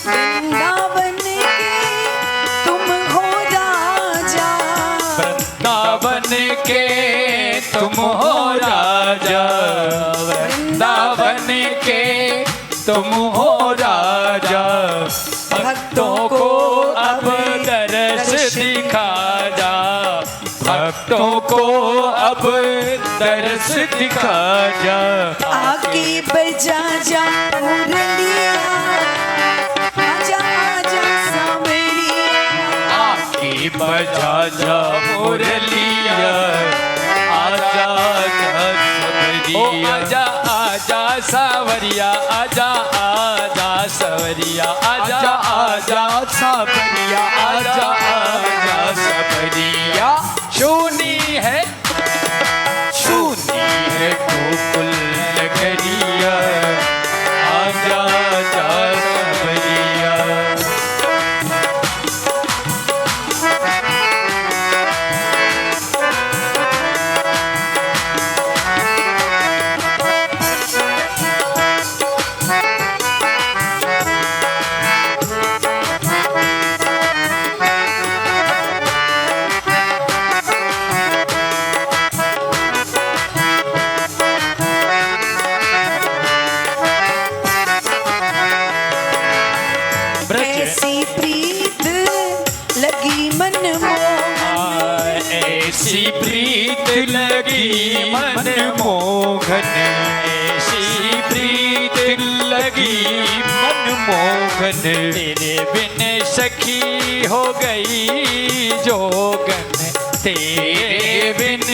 [SPEAKER 1] वृंदावन के तुम हो राजा,
[SPEAKER 3] वृंदावन के तुम हो राजा, वृंदावन के तुम हो राजा। भक्तों को अब दरस दिखा जा, भक्तों को अब दरस दिखा जा।
[SPEAKER 1] आके बजा जा मुरलिया, आजा आजा सांवरिया।
[SPEAKER 3] आके बजा जा मुरलिया, आजा आजा
[SPEAKER 2] ओ
[SPEAKER 3] सबरिया।
[SPEAKER 2] आजा आजा सवरिया, आजा आजा सवरिया, आजा
[SPEAKER 3] आजा आजा सबरिया, आजा आजा सबरिया।
[SPEAKER 2] शूनी है
[SPEAKER 3] सुनी है गोकुल नगरिया, आजा आजा सबरिया।
[SPEAKER 1] ऐसी प्रीत लगी मन मोहन,
[SPEAKER 3] ऐसी प्रीत लगी मन मोहन, ऐसी प्रीत लगी मन मोहन। तेरे बिन सखी हो गई जोगन, तेरे बिन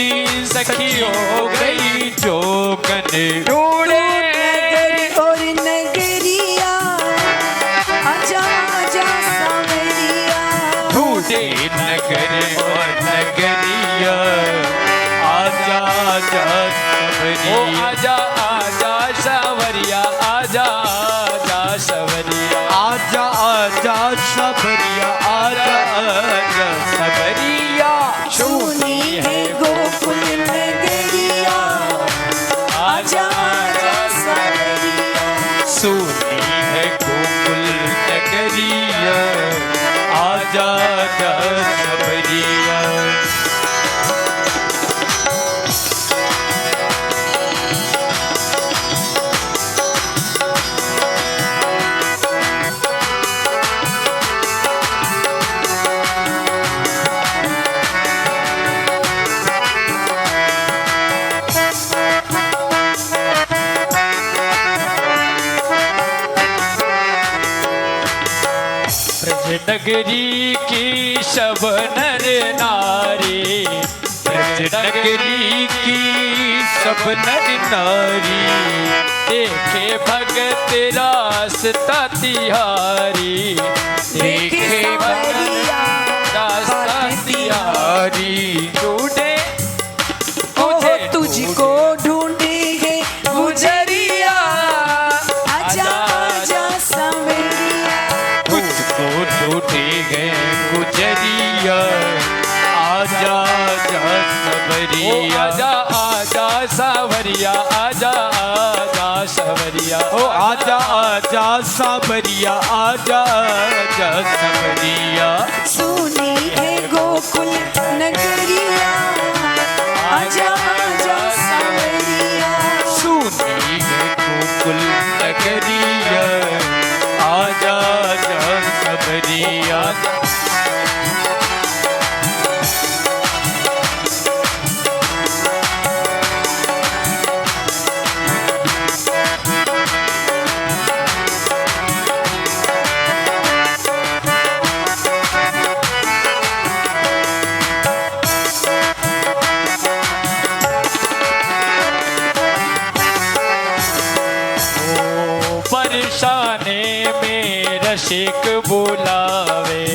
[SPEAKER 3] सखी हो गई जोगन। ढूंढे
[SPEAKER 1] नगर और नगरिया, आजा आजा सांवरिया।
[SPEAKER 3] ढूंढे नगर और नगरिया, आजा आजा
[SPEAKER 2] ओ
[SPEAKER 3] सबरिया।
[SPEAKER 2] आजा आजा सवरिया, आजा आजा सवरिया।
[SPEAKER 3] आजा आजा सबरिया, आजा आजा सबरिया।
[SPEAKER 1] सुनी है गोकुल नगरिया, आजा आजा सांवरिया।
[SPEAKER 3] सुनी है गोकुल नगरिया, आजा आजा सबरिया।
[SPEAKER 2] नगरी की सब नर नारी,
[SPEAKER 3] ब्रज नगरी की सब नर नारी,
[SPEAKER 2] देखे भगत रास्ता तिहारी,
[SPEAKER 3] देखे
[SPEAKER 1] सांवरिया
[SPEAKER 2] रास्ता
[SPEAKER 3] तिहारी।
[SPEAKER 2] ढूंढे
[SPEAKER 1] ओ तुझको ढूंढे है गुजरिया, आजा आजा सांवरिया।
[SPEAKER 3] तुझको ढूंढे गए गुजरिया, आजा आजा सबरिया।
[SPEAKER 2] आजा आजा सावरिया, आजा आजा सवरिया,
[SPEAKER 3] ओ आजा आजा सावरिया, आजा आजा सबरिया।
[SPEAKER 1] सुनी है गोकुल नगरिया, आजा आजा सांवरिया।
[SPEAKER 3] सुनी है गोकुल नगरिया, आजा आजा सबरिया।
[SPEAKER 2] बरसाने में रसिक बुलावे,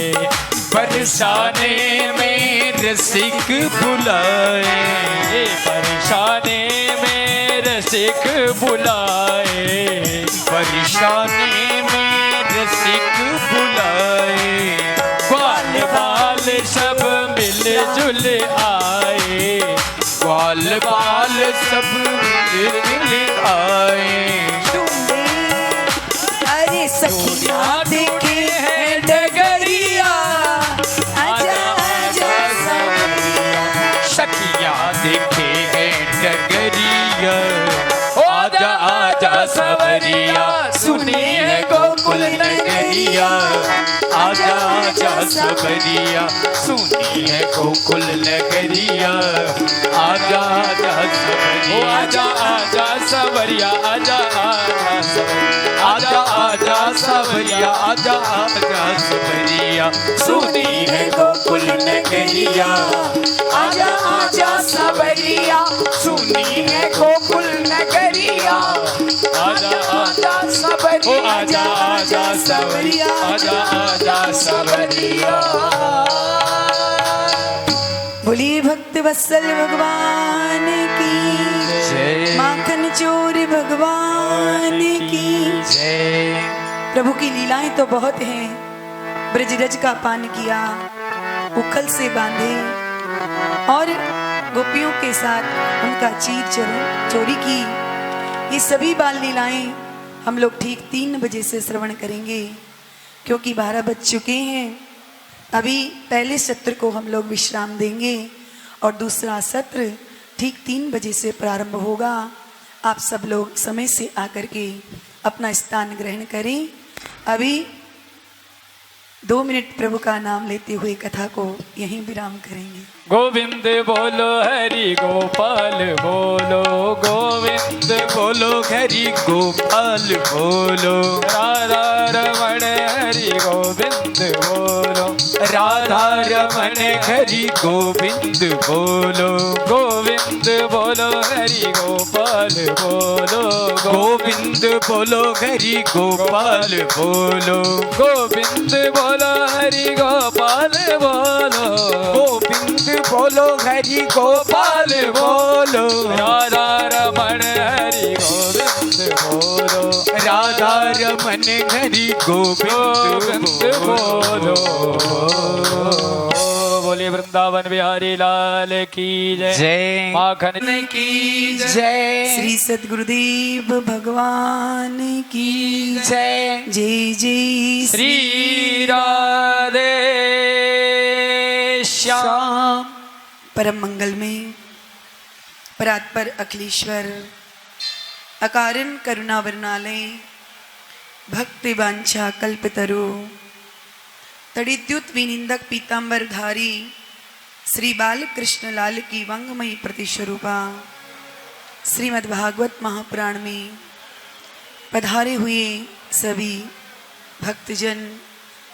[SPEAKER 3] बरसाने में रसिक बुलाए,
[SPEAKER 2] बरसाने में रसिक बुलाए,
[SPEAKER 3] बरसाने में रसिक बुलाए।
[SPEAKER 2] ग्वाल बाल सब मिलजुल आए,
[SPEAKER 3] ग्वाल बाल सब मिल आए।
[SPEAKER 1] अरे सखिया देखे है डगरिया, आजा आजा सांवरिया।
[SPEAKER 3] सखिया देखे हैं डगरिया, आजा आजा सबरिया। सुनी है गोकुल नगरिया, आजा आजा सबरिया। सुनी है गोकुल नगरिया, आजा आजा
[SPEAKER 2] ओ आजा
[SPEAKER 3] सबरिया।
[SPEAKER 2] आजा सवरिया, आजा आजा सवरिया,
[SPEAKER 3] आजा आजा सबरिया, आजा आजा सबरिया। सुनी है गोकुल नगरिया, आजा आजा सबरिया। सुनी है गोकुल नगरिया, आजा आजा
[SPEAKER 2] ओ
[SPEAKER 3] सबरिया।
[SPEAKER 2] आजा आजा सवरिया, आजा आजा सवरिया।
[SPEAKER 1] बोलिए भक्त वत्सल भगवान की
[SPEAKER 3] जय
[SPEAKER 1] माखन चोर भगवान की
[SPEAKER 3] जय।
[SPEAKER 1] प्रभु की लीलाएं तो बहुत हैं। ब्रजरज का पान किया, उखल से बांधे और गोपियों के साथ उनका चीर चोरी की। ये सभी बाल लीलाएं हम लोग ठीक 3 बजे से श्रवण करेंगे, क्योंकि 12 बज चुके हैं। अभी पहले सत्र को हम लोग विश्राम देंगे और दूसरा सत्र ठीक 3 बजे से प्रारंभ होगा। आप सब लोग समय से आकर के अपना स्थान ग्रहण करें। अभी 2 मिनट प्रभु का नाम लेते हुए कथा को यहीं विराम करेंगे।
[SPEAKER 2] गोविंद बोलो हरि गोपाल बोलो, गोविंद
[SPEAKER 3] बोलो हरि गोपाल बोलो,
[SPEAKER 2] राधा रमण हरि गोविंद बोलो,
[SPEAKER 3] राधा रमण हरि गोविंद बोलो।
[SPEAKER 2] गोविंद बोलो हरि गोपाल बोलो,
[SPEAKER 3] गोविंद बोलो हरि गोपाल बोलो,
[SPEAKER 2] गोविंद बोलो हरि गोपाल बोलो,
[SPEAKER 3] गोविंद बोलो हरि गोपाल बोलो।
[SPEAKER 2] राधा रमण हरि गोविंद बोलो,
[SPEAKER 3] राधा रमण हरि गोविंद बोलो।
[SPEAKER 2] बोलिए वृंदावन बिहारी लाल की जय,
[SPEAKER 3] जय
[SPEAKER 2] माखन
[SPEAKER 3] की जय,
[SPEAKER 1] श्री सद्गुरुदेव भगवान की
[SPEAKER 3] जय
[SPEAKER 1] जय जय
[SPEAKER 2] श्री राधे श्याम।
[SPEAKER 1] परम मंगल में परात्पर अखिलेश्वर अकारण करुणावरणालय भक्ति वांछा कल्पतरु तड़िद्युत विनिंदक पीतांबरधारी श्री बाल कृष्ण लाल की वंगमयी प्रतिस्वरूपा श्रीमद् भागवत महापुराण में पधारे हुए सभी भक्तजन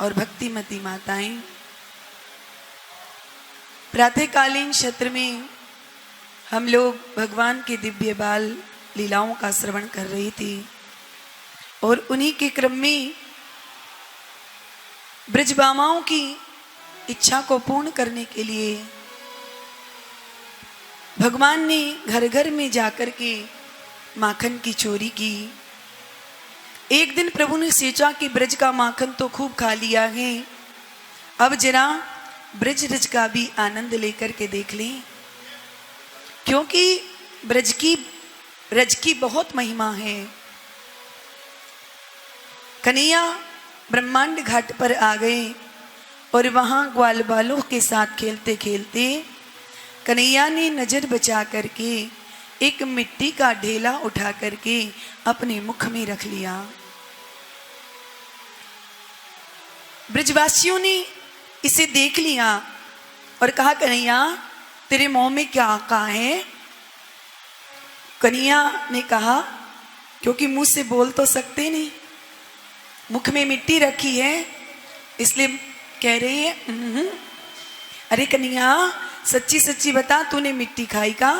[SPEAKER 1] और भक्तिमती माताएं, प्रातःकालीन सत्र में हम लोग भगवान के दिव्य बाल लीलाओं का श्रवण कर रही थी और उन्हीं के क्रम में ब्रजबामाओं की इच्छा को पूर्ण करने के लिए भगवान ने घर घर में जाकर के माखन की चोरी की। एक दिन प्रभु ने सोचा कि ब्रज का माखन तो खूब खा लिया है, अब जरा ब्रज रज का भी आनंद लेकर के देख लें, क्योंकि ब्रज की बहुत महिमा है। कन्हैया ब्रह्मांड घाट पर आ गए और वहां ग्वाल बालों के साथ खेलते खेलते कन्हैया ने नजर बचा करके एक मिट्टी का ढेला उठा करके अपने मुख में रख लिया। ब्रजवासियों ने इसे देख लिया और कहा, कन्हैया तेरे मुंह में क्या कहा है? कन्हैया ने कहा, क्योंकि मुंह से बोल तो सकते नहीं, मुख में मिट्टी रखी है इसलिए कह रहे हैं। अरे कन्हैया सच्ची सच्ची बता, तूने मिट्टी खाई का?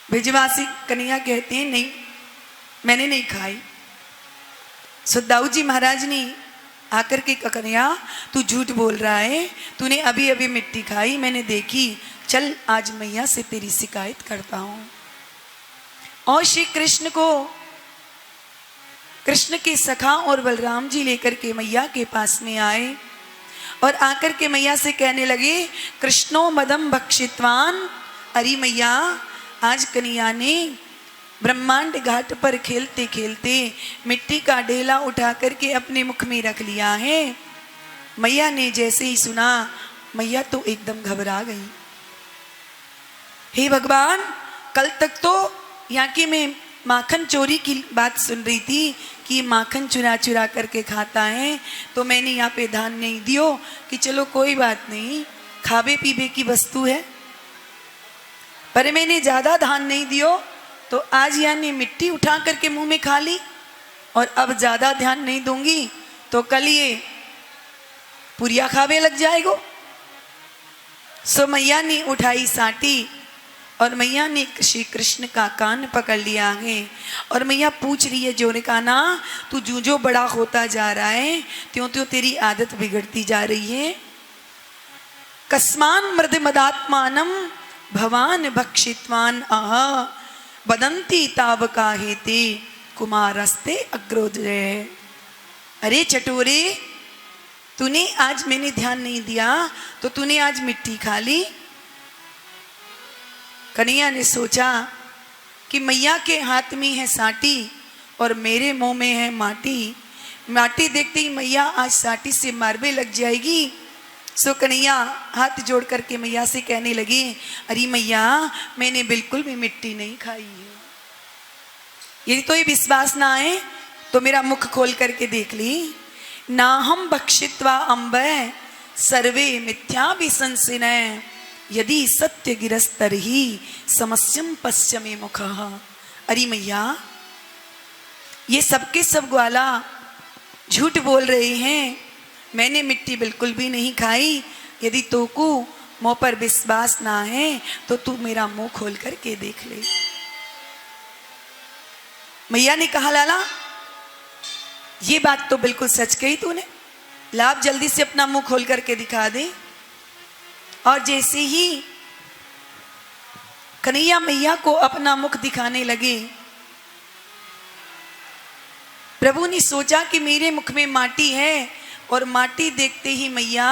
[SPEAKER 1] ब्रजवासी कन्हैया कहते हैं, नहीं मैंने नहीं खाई। सुदाऊ जी महाराज ने आकर के, कन्हैया तू झूठ बोल रहा है, तूने अभी अभी मिट्टी खाई, मैंने देखी, चल आज मैया से तेरी शिकायत करता हूं। और श्री कृष्ण को, कृष्ण के सखा और बलराम जी लेकर के मैया के पास में आए और आकर के मैया से कहने लगे, कृष्णो मदम भक्षितवान। अरे मैया आज कन्हैया ने ब्रह्मांड घाट पर खेलते खेलते मिट्टी का ढेला उठा करके अपने मुख में रख लिया है। मैया ने जैसे ही सुना, मैया तो एकदम घबरा गई। हे भगवान, कल तक तो यहाँ की मैं माखन चोरी की बात सुन रही थी कि माखन चुरा चुरा करके खाता है, तो मैंने यहाँ पे ध्यान नहीं दियो कि चलो कोई बात नहीं, खावे पीवे की वस्तु है, पर मैंने ज्यादा ध्यान नहीं दियो तो आज यानी मिट्टी उठा करके मुंह में खा ली, और अब ज्यादा ध्यान नहीं दूंगी तो कल ये पुरिया खावे लग जाएगो। सो मैया ने उठाई साटी और मैया ने श्री कृष्ण का कान पकड़ लिया है और मैया पूछ रही है, जोरे का ना तू जो जो बड़ा होता जा रहा है त्यों त्यों तेरी आदत बिगड़ती जा रही है। कस्मान मृद मदात्मानम भवान भक्षितवान आह बदंती ताव का हेते कुमारस्ते अग्रोदय। अरे चटोरे, तूने आज, मैंने ध्यान नहीं दिया तो तूने आज मिट्टी खा ली। कन्हैया ने सोचा कि मैया के हाथ में है साटी और मेरे मुंह में है माटी, माटी देखते ही मैया आज साटी से मारबे लग जाएगी। सो कन्हैया हाथ जोड़ करके मैया से कहने लगे, अरे मैया मैंने बिल्कुल भी मिट्टी नहीं खाई है। यदि तो ये विश्वास ना आए तो मेरा मुख खोल करके देख ली। ना हम भक्षित्वा अम्ब सर्वे मिथ्या विसंसिनय यदि सत्य गिरस्तर ही समस्यम पश्चिमे मुख। अरे मैया ये सबके सब ग्वाला झूठ बोल रहे हैं, मैंने मिट्टी बिल्कुल भी नहीं खाई। यदि तो को मुँह पर विश्वास ना है तो तू मेरा मुंह खोल करके देख ले। मैया ने कहा, लाला ये बात तो बिल्कुल सच कही तूने, लाभ जल्दी से अपना मुंह खोल करके दिखा दे। और जैसे ही कन्हैया मैया को अपना मुख दिखाने लगे, प्रभु ने सोचा कि मेरे मुख में माटी है और माटी देखते ही मैया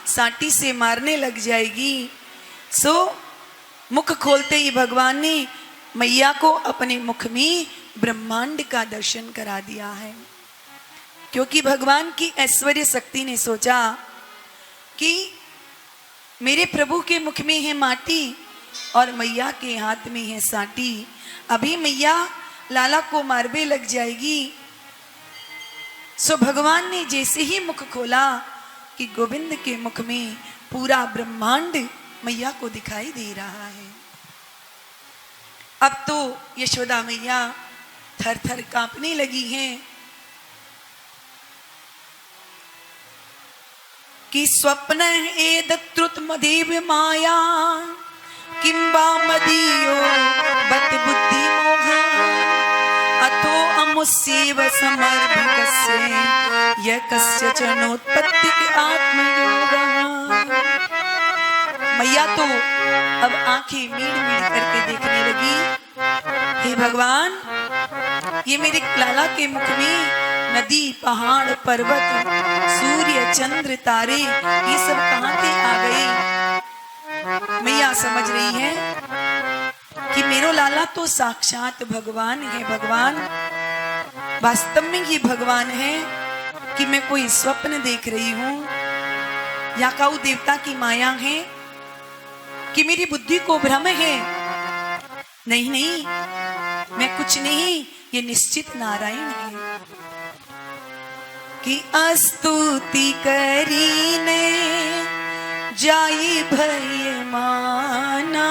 [SPEAKER 1] साटी से मारने लग जाएगी। सो मुख खोलते ही भगवान ने मैया को अपने मुख में ब्रह्मांड का दर्शन करा दिया है, क्योंकि भगवान की ऐश्वर्य शक्ति ने सोचा कि मेरे प्रभु के मुख में है माटी और मैया के हाथ में है साटी, अभी मैया लाला को मारबे लग जाएगी। सो भगवान ने जैसे ही मुख खोला कि गोविंद के मुख में पूरा ब्रह्मांड मैया को दिखाई दे रहा है। अब तो यशोदा मैया थर थर कांपने लगी हैं। कि स्वप्न एतत्रुत मदेव माया किंबा मदीयो बत बुद्धि मोह अथो अमुस्यैव समर्भिकस्य यकस्य चनोत्पत्ति आत्मयोगः। मैया तो अब आंखें मीड़ मीड़ करके देखने लगी, हे भगवान, ये मेरे लाला के मुख में नदी, पहाड़, पर्वत, सूर्य, चंद्र, तारे, ये सब कहां से आ गए। मैया समझ रही है कि मेरो लाला तो साक्षात भगवान है। भगवान वास्तव में ये भगवान है कि मैं कोई स्वप्न देख रही हूं या काऊ देवता की माया है कि मेरी बुद्धि को भ्रम है। नहीं नहीं, मैं कुछ नहीं, ये निश्चित नारायण है। कि स्तुति करीने जाई भय माना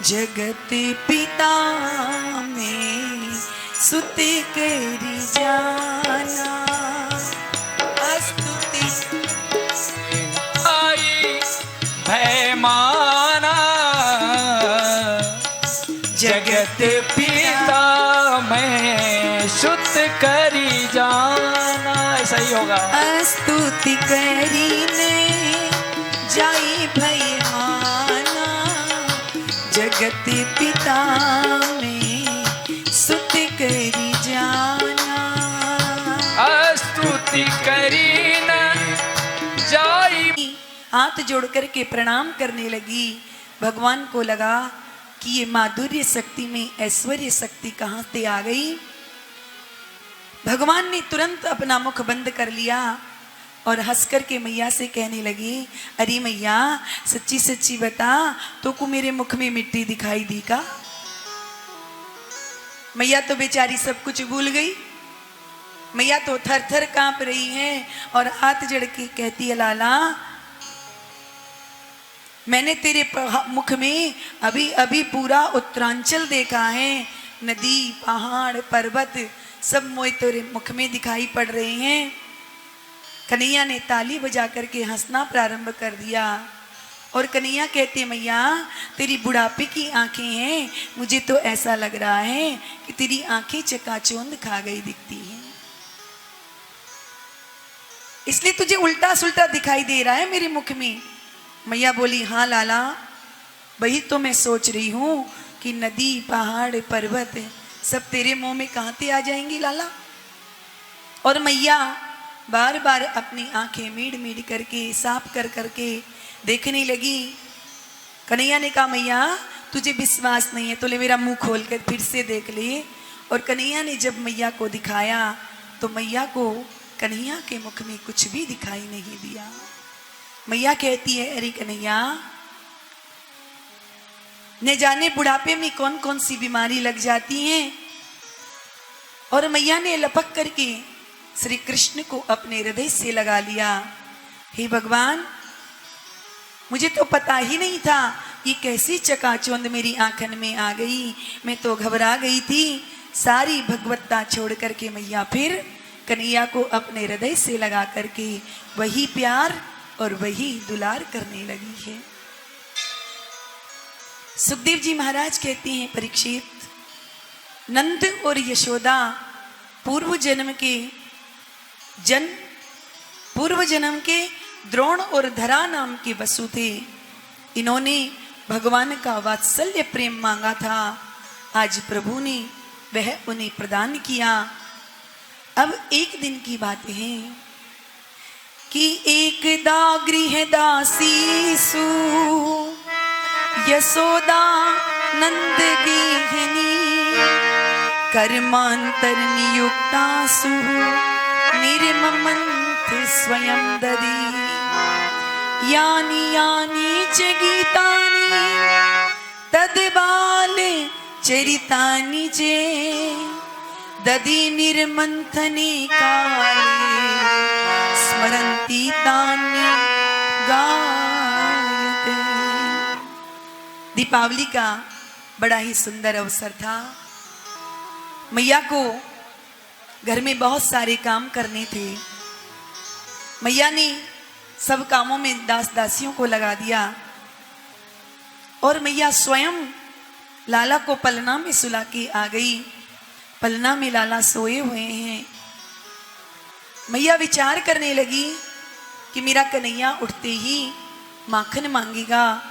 [SPEAKER 1] जगत पिता में सुत करी जाना। स्तुति
[SPEAKER 3] आई भय माना जगत पिता में शुद्ध करी जाना। ऐसा ही होगा।
[SPEAKER 1] स्तुति करीने जाई भय माना जगत पिता में सुत करी जाना।
[SPEAKER 3] स्तुति करी न जाई।
[SPEAKER 1] हाथ जोड़ करके प्रणाम करने लगी। भगवान को लगा कि ये माधुर्य शक्ति में ऐश्वर्य शक्ति कहां से आ गई। भगवान ने तुरंत अपना मुख बंद कर लिया और हंस करके मैया से कहने लगी, अरे मैया, सच्ची सच्ची बता, तो को मेरे मुख में मिट्टी दिखाई दी का? मैया तो बेचारी सब कुछ भूल गई। मैया तो थर थर कांप रही है और हाथ जड़ के कहती है, लाला, मैंने तेरे मुख में अभी अभी पूरा उत्तरांचल देखा है। नदी, पहाड़, पर्वत सब मोए तेरे मुख में दिखाई पड़ रहे हैं। कन्हैया ने ताली बजा करके हंसना प्रारंभ कर दिया और कन्हैया कहते, मैया, तेरी बुढ़ापे की आंखें हैं, मुझे तो ऐसा लग रहा है कि तेरी आंखें चकाचौंध खा गई दिखती हैं, इसलिए तुझे उल्टा सुल्टा दिखाई दे रहा है मेरे मुख में। मैया बोली, हाँ लाला, वही तो मैं सोच रही हूं कि नदी, पहाड़, पर्वत सब तेरे मुंह में कहां से आ जाएंगी लाला। और मैया बार बार अपनी आंखें मीड़ मीड़ करके साफ कर करके देखने लगी। कन्हैया ने कहा, मैया, तुझे विश्वास नहीं है तो ले मेरा मुंह खोल कर फिर से देख ले। और कन्हैया ने जब मैया को दिखाया तो मैया को कन्हैया के मुख में कुछ भी दिखाई नहीं दिया। मैया कहती है, अरे कन्हैया, न जाने बुढ़ापे में कौन कौन सी बीमारी लग जाती है। और मैया ने लपक करके श्री कृष्ण को अपने हृदय से लगा लिया। हे भगवान, मुझे तो पता ही नहीं था ये कैसी चकाचौंध मेरी आंखन में आ गई। मैं तो घबरा गई थी। सारी भगवत्ता छोड़ करके मैया फिर कन्हैया को अपने हृदय से लगा करके वही प्यार और वही दुलार करने लगी है। सुखदेव जी महाराज कहते हैं, परीक्षित, नंद और यशोदा पूर्व जन्म के द्रोण और धरा नाम के वसु थे। इन्होंने भगवान का वात्सल्य प्रेम मांगा था। आज प्रभु ने वह उन्हें प्रदान किया। अब एक दिन की बात है कि एकदा गृहदासी सु यशोदा नंद गेहिनी कर्मांतर नियुक्ता सु निर्ममंथ स्वयं ददी यानी यानी च गीतानि तद्बाल चरितानि चे ददी निर्मंथने काले स्मरन्ति तानि गायते। दीपावली का बड़ा ही सुंदर अवसर था। मैया को घर में बहुत सारे काम करने थे। मैया ने सब कामों में दास दासियों को लगा दिया और मैया स्वयं लाला को पलना में सुला के आ गई। पलना में लाला सोए हुए हैं। मैया विचार करने लगी कि मेरा कन्हैया उठते ही माखन मांगेगा,